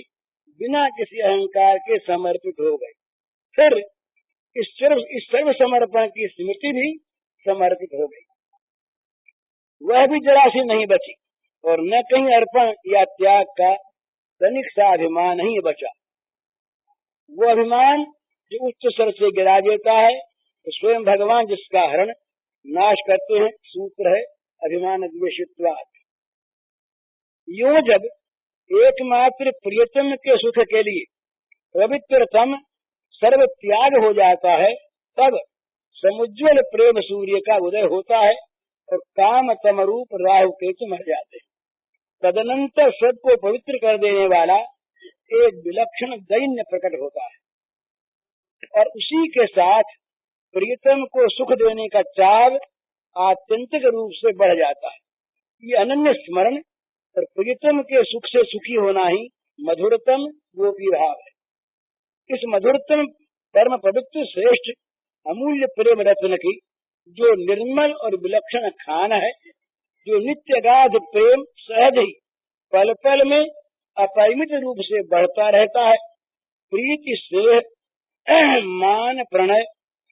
[SPEAKER 1] बिना किसी अहंकार के समर्पित हो गए। फिर इस सर्व समर्पण की स्मृति भी समर्पित हो गई, वह भी जरा सी नहीं बची। और न कहीं अर्पण या त्याग का तनिक सा अभिमान ही बचा। वो अभिमान जो उच्च स्तर से गिरा देता है तो स्वयं भगवान जिसका हरण नाश करते हैं। सूत्र है अभिमान द्वेषित्वात्। यूं जब एकमात्र प्रियतम के सुख के लिए पवित्रतम सर्व त्याग हो जाता है तब समुज्वल प्रेम सूर्य का उदय होता है और काम तमरूप राहु केतु मर जाते हैं। तदनंतर सबको पवित्र कर देने वाला एक विलक्षण दैन्य प्रकट होता है और उसी के साथ प्रियतम को सुख देने का चाव आत्यंतिक रूप से बढ़ जाता है। ये अनन्य स्मरण और प्रियतम के सुख से सुखी होना ही मधुरतम गोपी भाव है। इस मधुरतम परम पवित्र श्रेष्ठ अमूल्य प्रेम रत्न की जो निर्मल और विलक्षण खान है, जो नित्य गाध प्रेम सहज ही पल पल में अपरिमित रूप से बढ़ता रहता है। प्रीति स्नेह मान प्रणय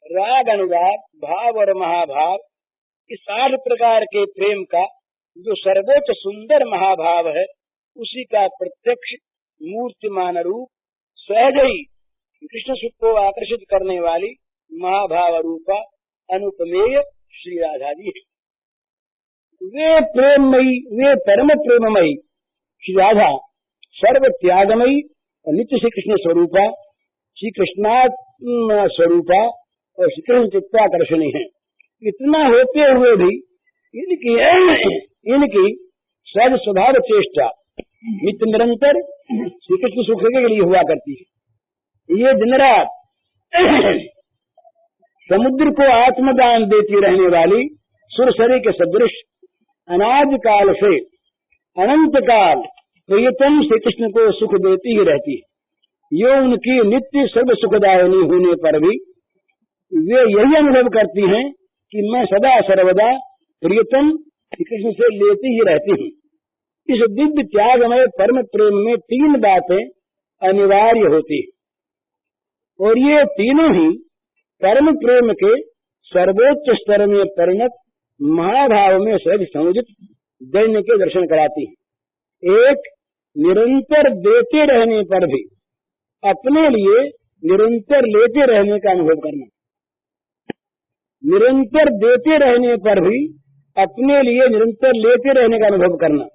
[SPEAKER 1] राग अनुराग भाव और महाभाव, इस 8 प्रकार के प्रेम का जो सर्वोच्च सुंदर महाभाव है, उसी का प्रत्यक्ष मूर्तिमान रूप सहज ही कृष्ण सुख को आकर्षित करने वाली महाभाव रूपा अनुपमेय श्री राधा जी है। वे प्रेममयी, वे परम प्रेममयी श्री राधा सर्व त्यागमयी और नित्य श्री कृष्ण स्वरूपा, श्री कृष्णात्म स्वरूपा और श्री कृष्ण चित्ताकर्षणी है। इतना होते हुए भी इनकी सहज स्वभाव चेष्टा नित्य निरंतर श्री कृष्ण सुख के लिए हुआ करती है। ये दिन रात समुद्र को आत्मदान देती रहने वाली सुरसरी के सदृश अनादि काल से अनंत काल प्रियतम श्री कृष्ण को सुख देती ही रहती है। ये उनकी नित्य सर्व सुखदायिनी होने पर भी वे यही अनुभव करती हैं कि मैं सदा सर्वदा प्रियतम श्री कृष्ण से लेती ही रहती हूँ। इस दिव्य त्यागमय परम प्रेम में 3 बातें अनिवार्य होती है और ये तीनों ही परम प्रेम के सर्वोच्च स्तर में परिणत महाभाव में सहज संयोजित दैन्य के दर्शन कराती है। एक, निरंतर देते रहने पर भी अपने लिए निरंतर लेते रहने का अनुभव करना। निरंतर देते रहने पर भी अपने लिए निरंतर लेते रहने का अनुभव करना।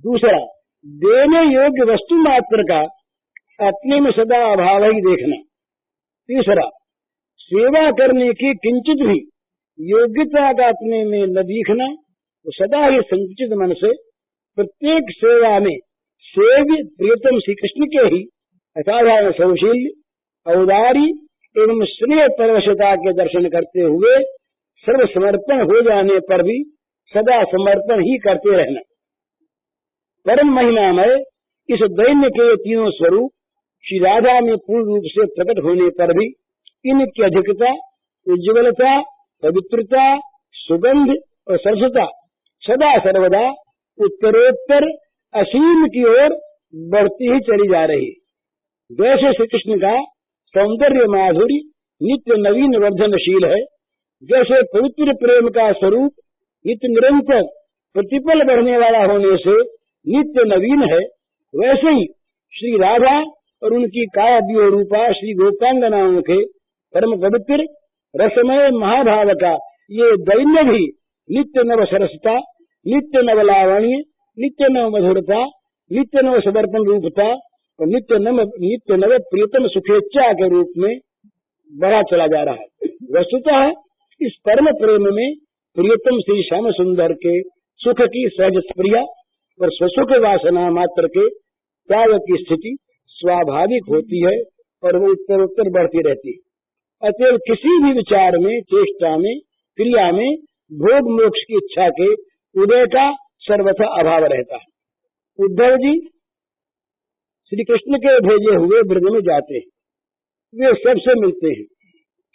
[SPEAKER 1] दूसरा, देने योग्य वस्तु मात्र का अपने में सदा अभाव ही देखना। तीसरा, सेवा करने की किंचित भी योग्यता का अपने में न दिखना, तो सदा ही संकुचित मन से प्रत्येक सेवा में सेव्य प्रियतम श्री कृष्ण के ही असाधारण सौशील्य, औदारी एवं स्नेह परवशता के दर्शन करते हुए सर्व समर्पण हो जाने पर भी सदा समर्पण ही करते रहना। परम महिमामय इस दैन्य के तीनों स्वरूप श्री राधा में पूर्ण रूप से प्रकट होने पर भी इनकी अधिकता, उज्ज्वलता, पवित्रता, सुगंध और सरसता सदा सर्वदा उत्तरोत्तर असीम की ओर बढ़ती ही चली जा रही। जैसे श्री कृष्ण का सौंदर्य माधुरी नित्य नवीन वर्धनशील है, जैसे पवित्र प्रेम का स्वरूप नित्य निरंतर प्रतिपल बढ़ने वाला होने से नित्य नवीन है, वैसे ही श्री राधा और उनकी काव्य रूपा श्री गोपांगनाओं के परम पवित्र रसमय महाभाव का ये दैन्य भी नित्य नव सरसता, नित्य नव लावण्य, नित्य नव मधुरता, नित्य नव समर्पण रूपता और नित्य नव प्रियतम सुखेच्छा के रूप में बढ़ा चला जा रहा है। वस्तुतः इस परम प्रेम में प्रियतम श्री श्याम सुंदर के सुख की सहज प्रिया और स्वसुख वासना मात्र के त्याग की स्थिति स्वाभाविक होती है और वो उत्तर उत्तर बढ़ती रहती है। अतएव किसी भी विचार में, चेष्टा में, क्रिया में भोग मोक्ष की इच्छा के उदय का सर्वथा अभाव रहता है। उद्धव जी श्री कृष्ण के भेजे हुए ब्रज में जाते हैं, वे सबसे मिलते हैं,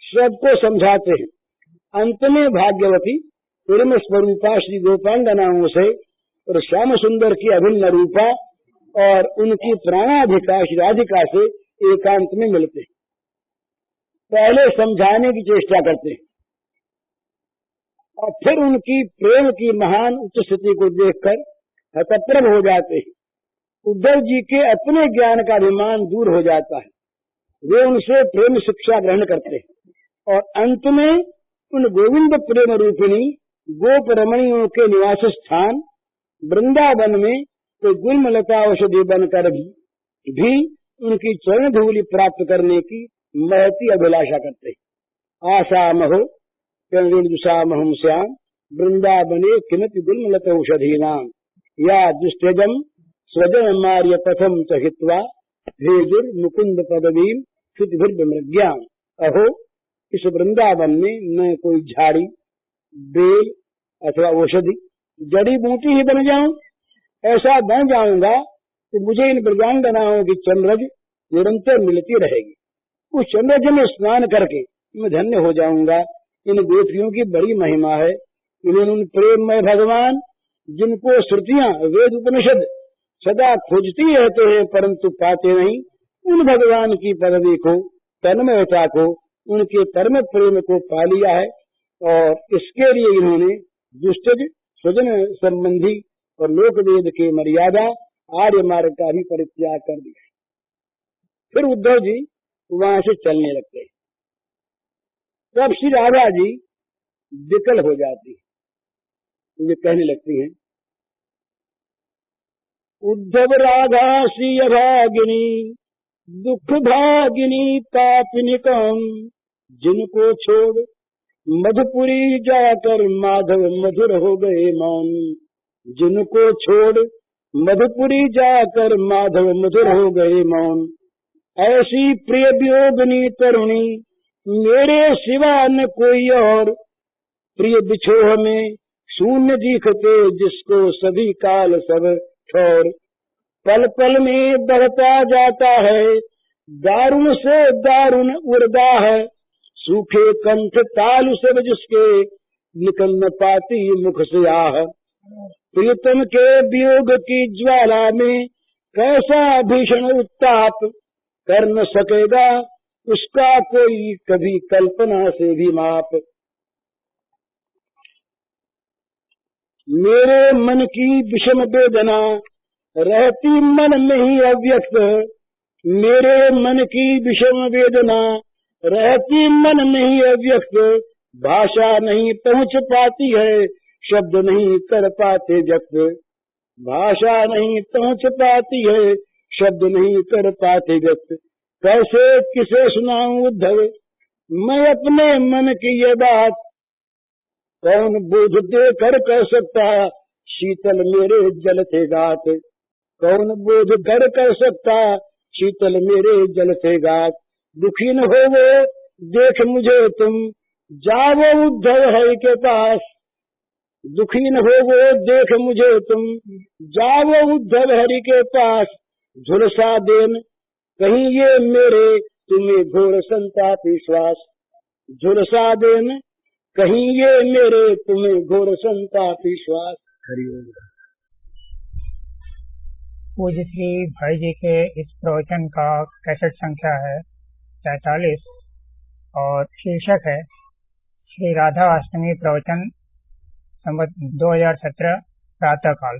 [SPEAKER 1] सबको समझाते हैं। अंत में भाग्यवती प्रेम स्वरूपा श्री गोपांगनाओं से और श्याम सुंदर की अभिन्न रूपा और उनकी प्राणाधिका श्री राधिका से एकांत में मिलते हैं। पहले समझाने की चेष्टा करते हैं और फिर उनकी प्रेम की महान उच्च स्थिति को देखकर हतप्रभ हो जाते हैं। उद्धव जी के अपने ज्ञान का अभिमान दूर हो जाता है, वे उनसे प्रेम शिक्षा ग्रहण करते हैं और अंत में उन गोविंद प्रेम रूपिणी गोप रमणियों के निवास स्थान वृंदावन में कोई गुलमलता औषधि बनकर भी उनकी चरण धूलि प्राप्त करने की महती अभिलाषा करते हैं। आशा महो दुषामहम श्याम वृंदावने किमपि गुलमलत औषधि नाम या दुष्टजम स्वजन मार्य पथम च हित्वा भेजुर मुकुंद पदवीम सुतिभिर्विमृज्ञान। अहो, इस वृंदावन में मैं कोई झाड़ी, बेल अथवा औषधि, जड़ी बूटी ही बन जाऊं, ऐसा बन जाऊंगा तो मुझे इन ब्रजांगनाओं की चंद्रज निरंतर मिलती रहेगी। उस चंद्रज में स्नान करके मैं धन्य हो जाऊंगा। इन गोपियों की बड़ी महिमा है। इन्होंने उन प्रेममय भगवान जिनको श्रुतियां वेद उपनिषद सदा खोजती रहते हैं परंतु पाते नहीं, उन भगवान की पदवी को, तन्मयता को, उनके परम प्रेम को पा लिया है और इसके लिए इन्होंने दुष्टज, स्वजन संबंधी और लोक वेद के मर्यादा आर्य मार्ग का भी परित्याग कर दिया। फिर उद्धव जी वहां से चलने लगते। तब श्री राधा जी विकल हो जाती है, वे कहने लगती हैं, उद्धव राधा श्री भागिनी दुख भागिनी पापिनी कौन, जिनको छोड़ मधुपुरी जाकर माधव मधुर हो गए मौन। जिनको छोड़ मधुपुरी जाकर माधव मधुर हो गए मौन। ऐसी प्रिय वियोगिनी तरुणी मेरे सिवा न कोई और, प्रिय बिछोह में शून्य दिखते जिसको सभी काल सब ठोर। पल पल में बढ़ता जाता है दारुण से दारुण उर्दाह, सूखे कंठ तालु सब जिसके निकल न पाती मुख से आह। प्रियतम के वियोग की ज्वाला में कैसा भीषण उत्ताप, कर न सकेगा उसका कोई कभी कल्पना से भी माप। मेरे मन की विषम वेदना रहती मन में ही अव्यक्त, मेरे मन की विषम वेदना रहती मन में ही अव्यक्त। भाषा नहीं पहुंच पाती है, शब्द नहीं कर पाते व्यक्त। भाषा नहीं पहुंच पाती है, शब्द नहीं कर पाते व्यक्त। कैसे किसे सुनाऊं उद्धव मैं अपने मन की ये बात, कौन बोझ दे कर सकता शीतल मेरे जलते गात। कौन बोझ कर सकता शीतल मेरे जलते गात। दुखी न हो वो देख मुझे तुम, जाओ उद्धव हरि के पास। दुखी न हो वो देख मुझे तुम, जाओ उद्धव हरि के पास। झुलसा देन कहीं ये मेरे तुम्हें घोर संताप श्वास। झुलसा देन कहीं ये मेरे तुम्हें घोर संताप श्वास। हरिओम।
[SPEAKER 3] पूज्य श्री भाई जी के इस प्रवचन का कैसेट संख्या है 43 और शीर्षक है श्री राधा अष्टमी प्रवचन संवत 2017 प्रातः काल।